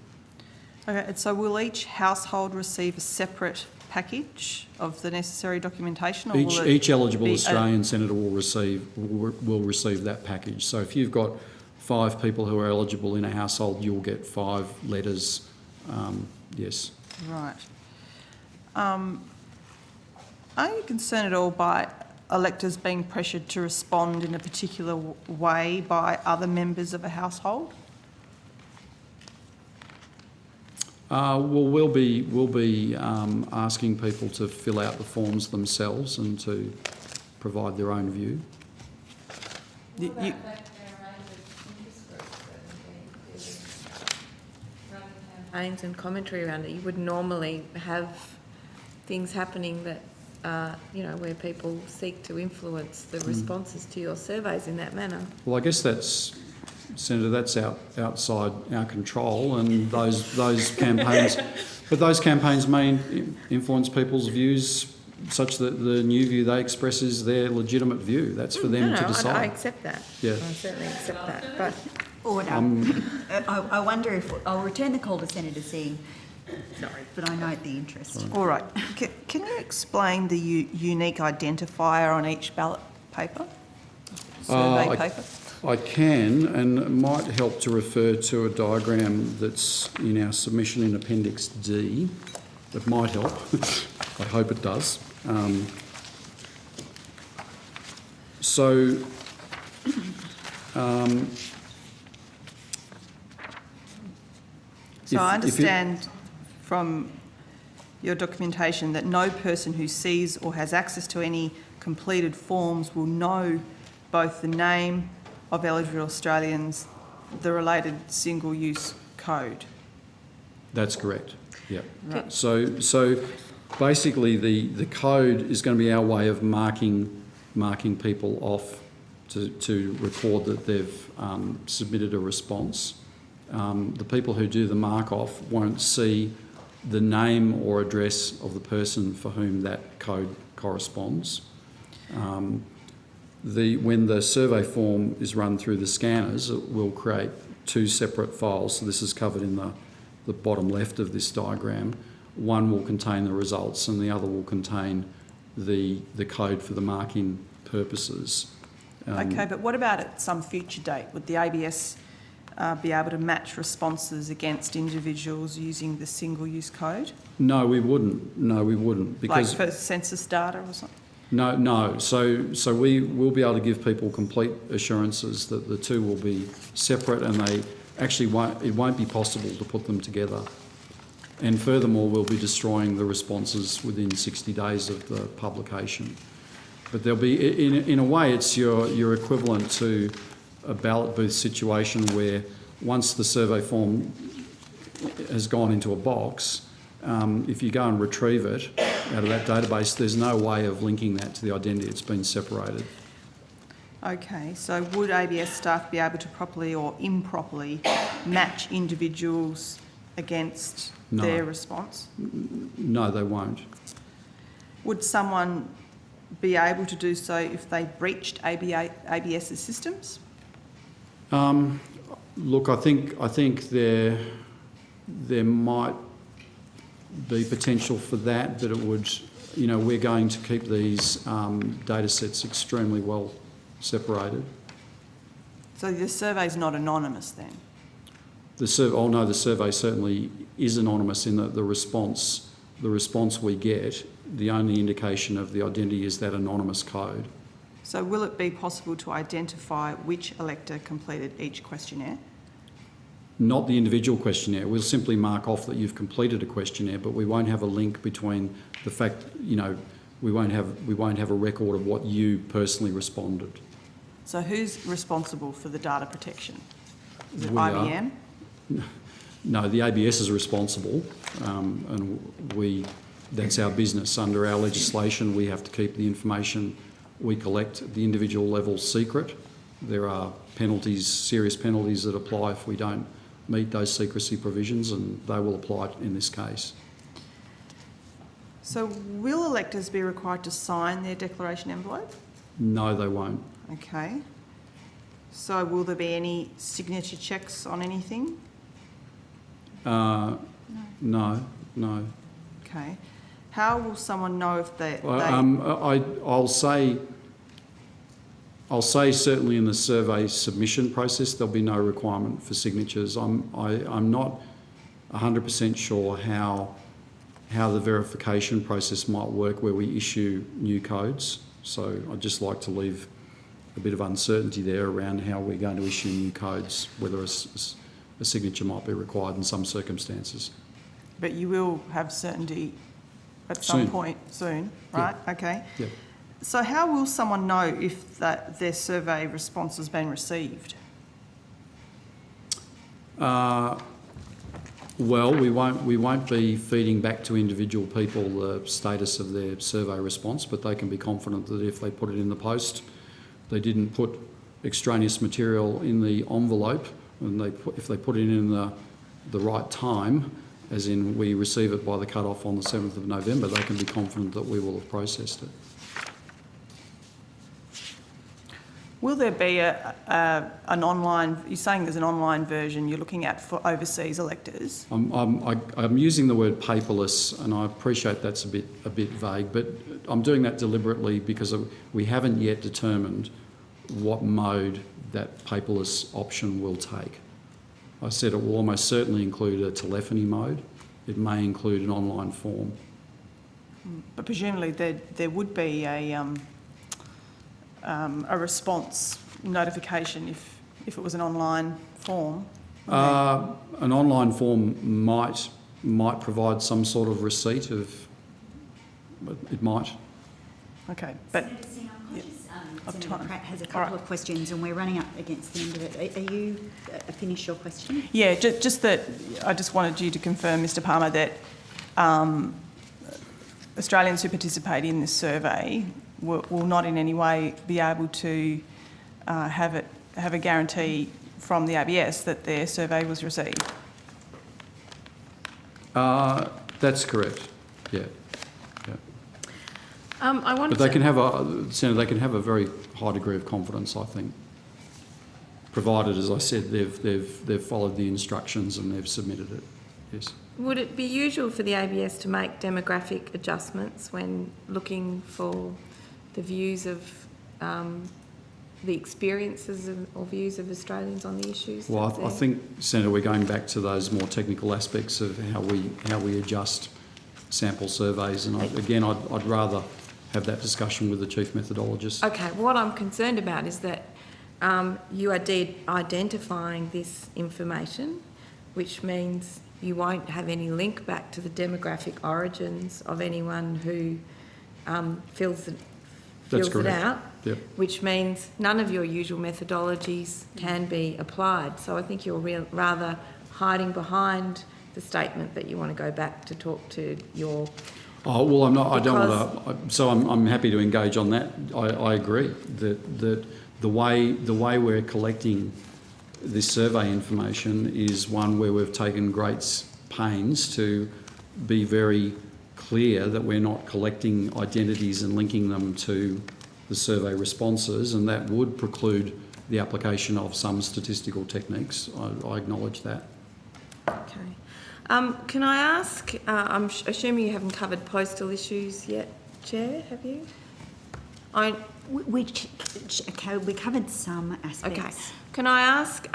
Okay. And so will each household receive a separate package of the necessary documentation? Or Each eligible Australian senator will receive that package. So if you've got 5 people who are eligible in a household, you'll get 5 letters. Yes. Right. Are you concerned at all by electors being pressured to respond in a particular way by other members of a household? We'll be asking people to fill out the forms themselves and to provide their own view. Campaigns and commentary around it. You would normally have things happening that, where people seek to influence the responses to your surveys in that manner. Well, I guess Senator, that's outside our control, and those campaigns, but those campaigns may influence people's views such that the new view they express is their legitimate view. That's for them to decide. I accept that. Yeah. I certainly accept that. But Order. I wonder if I'll return the call to Senator Singh. Sorry, but I note the interest. All right. Can you explain the unique identifier on each ballot paper? Survey paper? I can, and it might help to refer to a diagram that's in our submission in Appendix D. That might help. I hope it does. So I understand from your documentation that no person who sees or has access to any completed forms will know both the name of eligible Australians, the related single-use code. That's correct. Yeah. Right. So basically, the code is going to be our way of marking people off to record that they've submitted a response. The people who do the mark off won't see the name or address of the person for whom that code corresponds. When the survey form is run through the scanners, it will create two separate files. So this is covered in the bottom left of this diagram. One will contain the results and the other will contain the code for the marking purposes. Okay, but what about at some future date? Would the ABS be able to match responses against individuals using the single-use code? No, we wouldn't. No, we wouldn't. Because like for census data or something? No. So we will be able to give people complete assurances that the two will be separate, and they actually it won't be possible to put them together. And furthermore, we'll be destroying the responses within 60 days of the publication. But there'll be, in a way, it's your equivalent to a ballot booth situation where once the survey form has gone into a box, if you go and retrieve it out of that database, there's no way of linking that to the identity. It's been separated. Okay, so would ABS staff be able to properly or improperly match individuals against their response? No, they won't. Would someone be able to do so if they breached ABS's systems? Look, I think there might be potential for that, but it would, we're going to keep these data sets extremely well separated. So the survey's not anonymous then? The survey certainly is anonymous in that the response we get, the only indication of the identity is that anonymous code. So will it be possible to identify which elector completed each questionnaire? Not the individual questionnaire. We'll simply mark off that you've completed a questionnaire, but we won't have a link between the fact, we won't have a record of what you personally responded. So who's responsible for the data protection? Is it We are. IBM? No, the ABS is responsible, and that's our business. Under our legislation, we have to keep the information we collect at the individual level secret. There are penalties, serious penalties that apply if we don't meet those secrecy provisions, and they will apply in this case. So will electors be required to sign their declaration envelope? No, they won't. Okay. So will there be any signature checks on anything? No. Okay. How will someone know if I'll say certainly in the survey submission process there'll be no requirement for signatures. I'm not 100% sure how the verification process might work where we issue new codes. So I'd just like to leave a bit of uncertainty there around how we're going to issue new codes, whether a signature might be required in some circumstances. But you will have certainty at some point soon, right? Yeah. Okay. Yeah. So how will someone know if their survey response has been received? Well, we won't be feeding back to individual people the status of their survey response, but they can be confident that if they put it in the post, they didn't put extraneous material in the envelope, and if they put it in the right time, as in we receive it by the cut-off on the 7th of November, they can be confident that we will have processed it. Will there be an online, you're saying there's an online version you're looking at for overseas electors? I'm using the word paperless, and I appreciate that's a bit vague, but I'm doing that deliberately because we haven't yet determined what mode that paperless option will take. I said it will almost certainly include a telephony mode. It may include an online form. But presumably there would be a response notification if it was an online form. An online form might provide some sort of receipt of. It might. Okay, but Senator Pratt has a couple of questions and we're running up against the end of it. Are you finished your question? yeah, just that I just wanted you to confirm, Mr. Palmer, that Australians who participate in this survey will not in any way be able to have a guarantee from the ABS that their survey was received. That's correct. Yeah. I wanted But they to... can have Senator, they can have a very high degree of confidence, I think, provided, as I said, they've followed the instructions and they've submitted it. Yes. Would it be usual for the ABS to make demographic adjustments when looking for the views of the experiences or views of Australians on the issues? Well, I think, Senator, we're going back to those more technical aspects of how we adjust sample surveys, and I'd rather have that discussion with the chief methodologist. Okay, what I'm concerned about is that you are identifying this information, which means you won't have any link back to the demographic origins of anyone who fills it out, Yep. which means none of your usual methodologies can be applied. So I think you're rather hiding behind the statement that you want to go back to talk to your... Oh, well, I'm not. I don't want to. So I'm happy to engage on that. I agree that the way we're collecting this survey information is one where we've taken great pains to be very clear that we're not collecting identities and linking them to the survey responses, and that would preclude the application of some statistical techniques. I acknowledge that. Okay. Can I ask, I'm assuming you haven't covered postal issues yet, Chair, have you? We covered some aspects. Okay. Can I ask,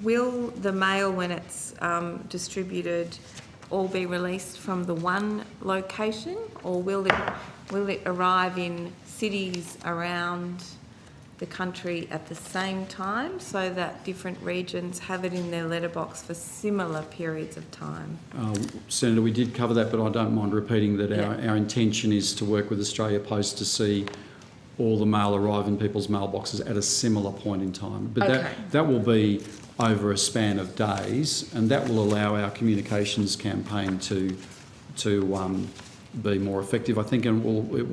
will the mail, when it's distributed, all be released from the one location, or will it arrive in cities around the country at the same time, so that different regions have it in their letterbox for similar periods of time? Senator, we did cover that, but I don't mind repeating that our intention is to work with Australia Post to see all the mail arrive in people's mailboxes at a similar point in time. But that will be over a span of days, and that will allow our communications campaign to be more effective, I think, and it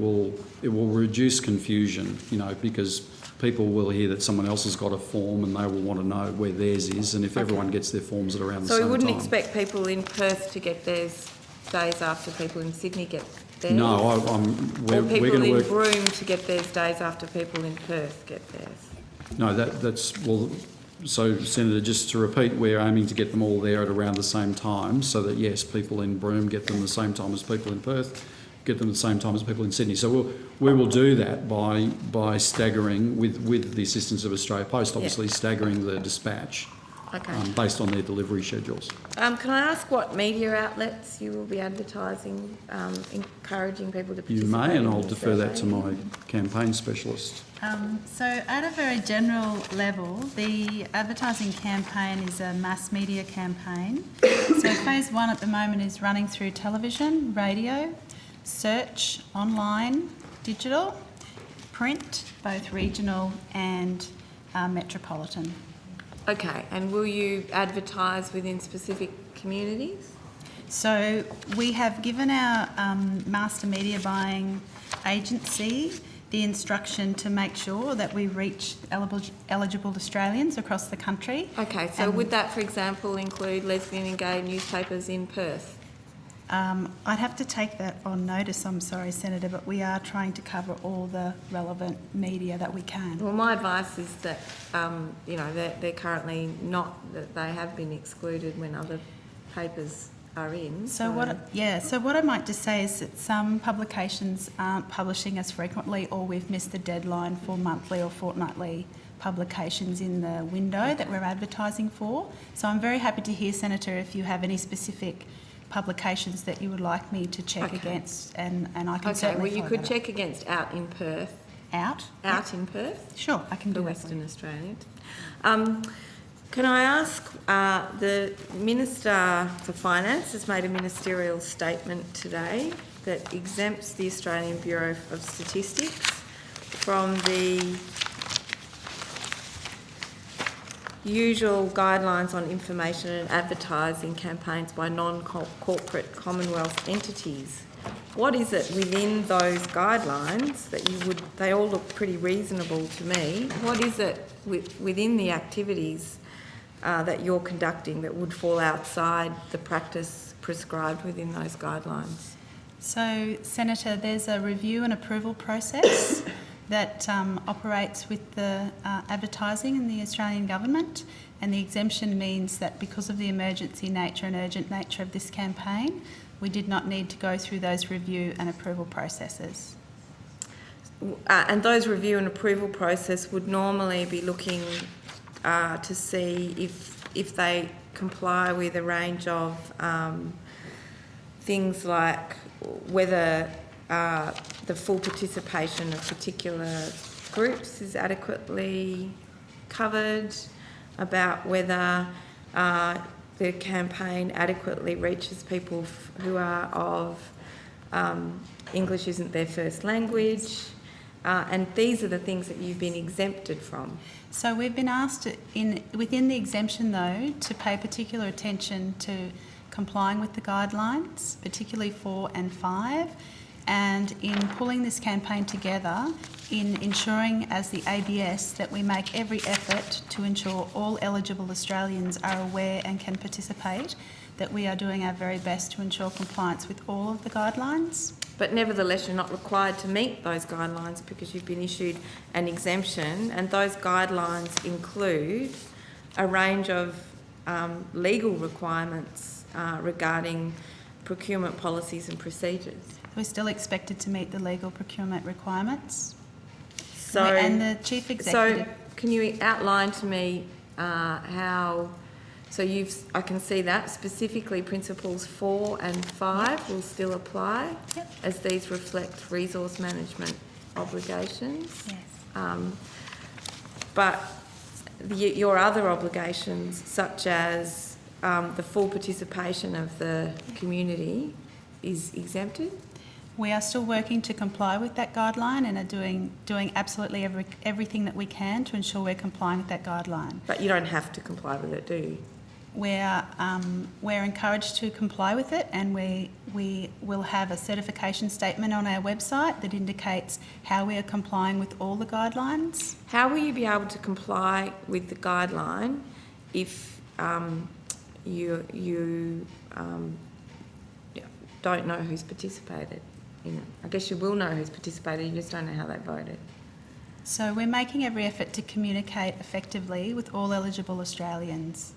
will reduce confusion, because people will hear that someone else has got a form and they will want to know where theirs is, and if everyone gets their forms at around the same time. So we wouldn't expect people in Perth to get theirs days after people in Sydney get theirs? No, we're going to work... Or people in Broome to get theirs days after people in Perth get theirs? No, that's... Well, so, Senator, just to repeat, we're aiming to get them all there at around the same time, so that, yes, people in Broome get them the same time as people in Perth, get them at the same time as people in Sydney. So we will do that by staggering, with the assistance of Australia Post, obviously staggering the dispatch based on their delivery schedules. Can I ask what media outlets you will be advertising, encouraging people to participate? You may, and I'll defer that to my campaign specialist. So at a very general level, the advertising campaign is a mass media campaign. So phase one at the moment is running through television, radio, search, online, digital, print, both regional and metropolitan. Okay, and will you advertise within specific communities? So we have given our master media buying agency the instruction to make sure that we reach eligible Australians across the country. Okay, so would that, for example, include lesbian and gay newspapers in Perth? I'd have to take that on notice, I'm sorry, Senator, but we are trying to cover all the relevant media that we can. Well, my advice is that, they're currently not, that they have been excluded when other papers are in. So what I might just say is that some publications aren't publishing as frequently, or we've missed the deadline for monthly or fortnightly publications in the window that we're advertising for. So I'm very happy to hear, Senator, if you have any specific publications that you would like me to check against, and I can certainly well, you could check against Out in Perth. Out in Perth? Sure, I can do that. Western Australia. Can I ask, the Minister for Finance has made a ministerial statement today that exempts the Australian Bureau of Statistics from the usual guidelines on information and advertising campaigns by non-corporate Commonwealth entities. What is it within those guidelines that they all look pretty reasonable to me, what is it within the activities that you're conducting that would fall outside the practice prescribed within those guidelines? So, Senator, there's a review and approval process that operates with the advertising in the Australian government, and the exemption means that because of the emergency nature and urgent nature of this campaign, we did not need to go through those review and approval processes. And those review and approval process would normally be looking to see if they comply with a range of things like whether the full participation of particular groups is adequately covered, about whether the campaign adequately reaches people who are of English isn't their first language, and these are the things that you've been exempted from. So we've been asked within the exemption, though, to pay particular attention to complying with the guidelines, particularly 4 and 5, and in pulling this campaign together, in ensuring as the ABS that we make every effort to ensure all eligible Australians are aware and can participate, that we are doing our very best to ensure compliance with all of the guidelines. But nevertheless, you're not required to meet those guidelines because you've been issued an exemption, and those guidelines include a range of legal requirements regarding procurement policies and procedures. We're still expected to meet the legal procurement requirements. So, and the Chief Executive... So can you outline to me how... So I can see that specifically principles 4 and 5 will still apply, as these reflect resource management obligations. Yes. But your other obligations, such as the full participation of the community, is exempted? We are still working to comply with that guideline and are doing absolutely everything that we can to ensure we're complying with that guideline. But you don't have to comply with it, do you? We're encouraged to comply with it, and we will have a certification statement on our website that indicates how we are complying with all the guidelines. How will you be able to comply with the guideline if you don't know who's participated in it? I guess you will know who's participated, you just don't know how they voted. So we're making every effort to communicate effectively with all eligible Australians.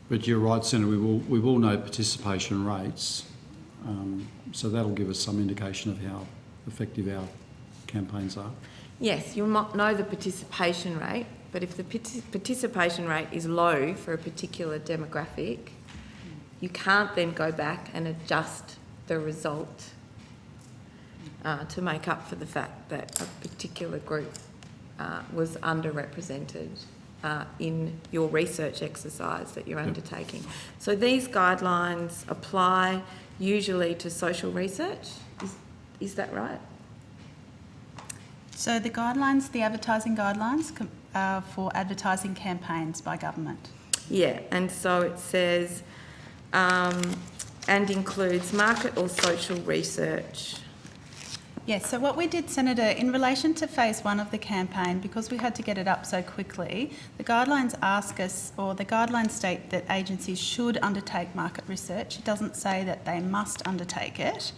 But you're right, Senator, we will know participation rates, so that'll give us some indication of how effective our campaigns are. Yes, you'll not know the participation rate, but if the participation rate is low for a particular demographic, you can't then go back and adjust the result to make up for the fact that a particular group was underrepresented in your research exercise that you're undertaking. So these guidelines apply usually to social research, is that right? So the guidelines, the advertising guidelines are for advertising campaigns by government. Yeah, and so it says, and includes market or social research. Yes, so what we did, Senator, in relation to phase 1 of the campaign, because we had to get it up so quickly, the guidelines ask us, or the guidelines state that agencies should undertake market research. It doesn't say that they must undertake it.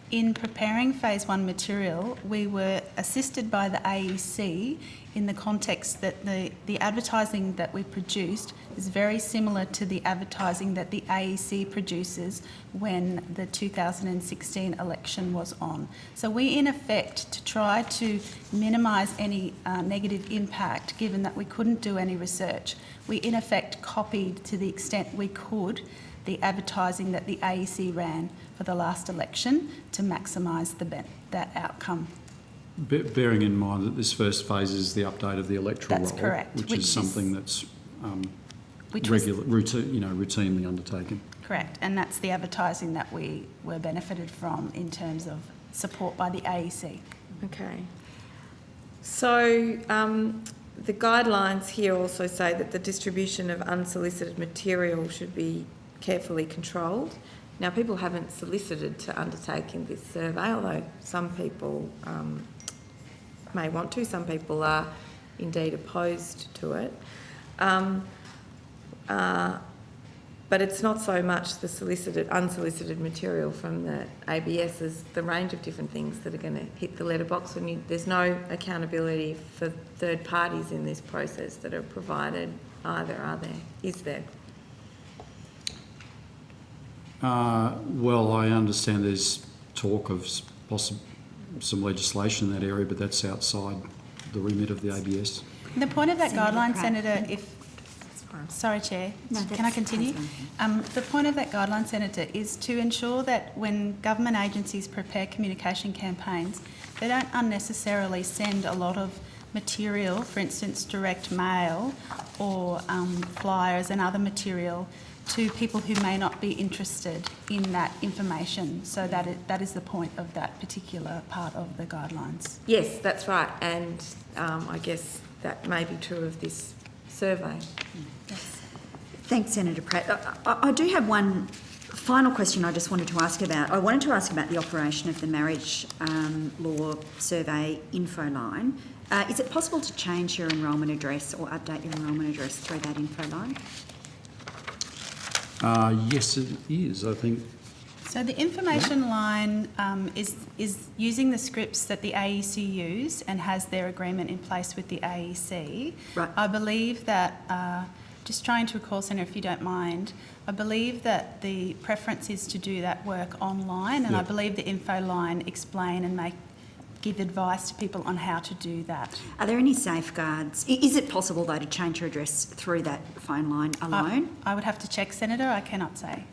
In preparing phase 1 material, we were assisted by the AEC in the context that the advertising that we produced is very similar to the advertising that the AEC produces when the 2016 election was on. So we, in effect, to try to minimise any negative impact, given that we couldn't do any research, we in effect copied to the extent we could the advertising that the AEC ran for the last election to maximise that outcome. Bearing in mind that this first phase is the update of the electoral That's roll, correct, which is something that's routinely undertaken. Correct, and that's the advertising that we were benefited from in terms of support by the AEC. Okay. So the guidelines here also say that the distribution of unsolicited material should be carefully controlled. Now, people haven't solicited to undertaking this survey, although some people may want to. Some people are indeed opposed to it. But it's not so much the unsolicited material from the ABS as the range of different things that are going to hit the letterbox. There's no accountability for third parties in this process that are provided either, are there? Is there? Well, I understand there's talk of some legislation in that area, but that's outside the remit of the ABS. The point of that Senator guideline, Pratt. Senator, Sorry, Chair. No, Can I continue? that's The point of that guideline, Senator, is to ensure that when government agencies prepare communication campaigns, they don't unnecessarily send a lot of material, for instance, direct mail or flyers and other material to people who may not be interested in that information. So that is the point of that particular part of the guidelines. Yes, that's right. And I guess that may be true of this survey. Thanks, Senator Pratt. I do have one final question I just wanted to ask about. I wanted to ask about the operation of the marriage law survey info line. Is it possible to change your enrolment address or update your enrolment address through that info line? Yes, it is, I think. So the information line is using the scripts that the AEC use and has their agreement in place with the AEC. Right. I believe that, just trying to recall, Senator, if you don't mind, I believe that the preference is to do that work online, and I believe the info line explain and give advice to people on how to do that. Are there any safeguards? Is it possible, though, to change your address through that phone line alone? I would have to check, Senator. I cannot say.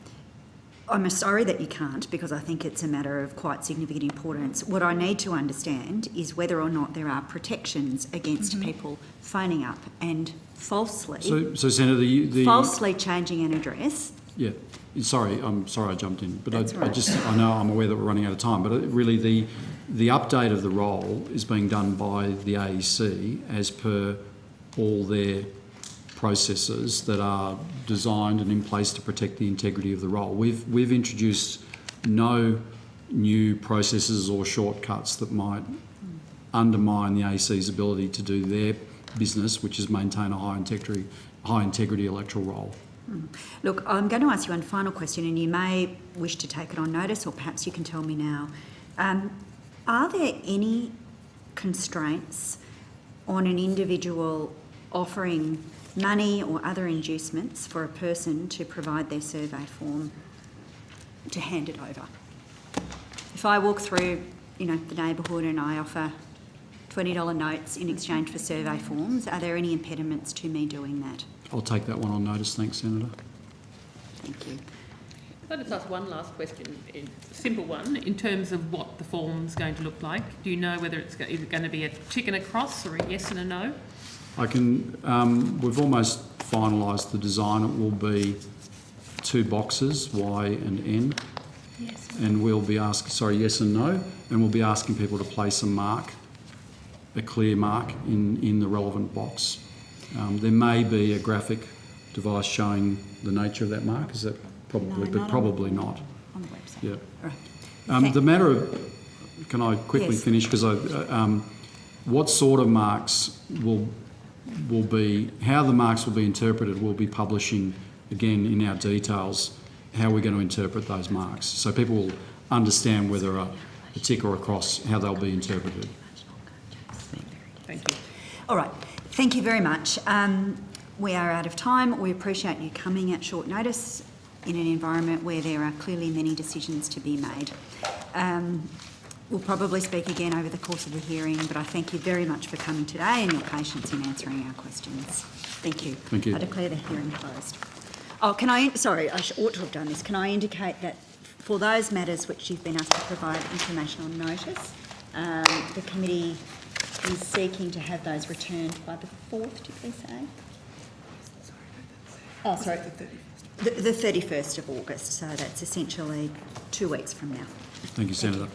I'm sorry that you can't, because I think it's a matter of quite significant importance. What I need to understand is whether or not there are protections against people phoning up and falsely So Senator, falsely changing an address. Yeah, I'm sorry I jumped in, but That's right. I know I'm aware that we're running out of time, but really the update of the role is being done by the AEC as per all their processes that are designed and in place to protect the integrity of the role. We've introduced no new processes or shortcuts that might undermine the AEC's ability to do their business, which is maintain a high integrity electoral roll. Look, I'm going to ask you one final question, and you may wish to take it on notice, or perhaps you can tell me now. Are there any constraints on an individual offering money or other inducements for a person to provide their survey form to hand it over? If I walk through, the neighbourhood and I offer $20 notes in exchange for survey forms, are there any impediments to me doing that? I'll take that one on notice, thanks, Senator. Thank you. I'll just ask one last question, a simple one, in terms of what the form's going to look like. Do you know whether is it going to be a tick and a cross or a yes and a no? We've almost finalised the design. It will be 2 boxes, Y and N. Yes. And we'll be yes and no, and we'll be asking people to place a clear mark in the relevant box. There may be a graphic device showing the nature of that mark, is that probably, No, but probably not. On the website. Yeah. Right. The matter of, can I quickly Yes. finish? Because what sort of marks will be, how the marks will be interpreted, we'll be publishing again in our details how we're going to interpret those marks. So people will understand whether a tick or a cross, how they'll be interpreted. Thank you. All right. Thank you very much. We are out of time. We appreciate you coming at short notice in an environment where there are clearly many decisions to be made. We'll probably speak again over the course of the hearing, but I thank you very much for coming today and your patience in answering our questions. Thank you. Thank you. I declare the hearing closed. Oh, sorry, I ought to have done this. Can I indicate that for those matters which you've been asked to provide information on notice, the committee is seeking to have those returned by the 4th, did we say? Oh, sorry. The 31st of August, so that's essentially 2 weeks from now. Thank you, Senator.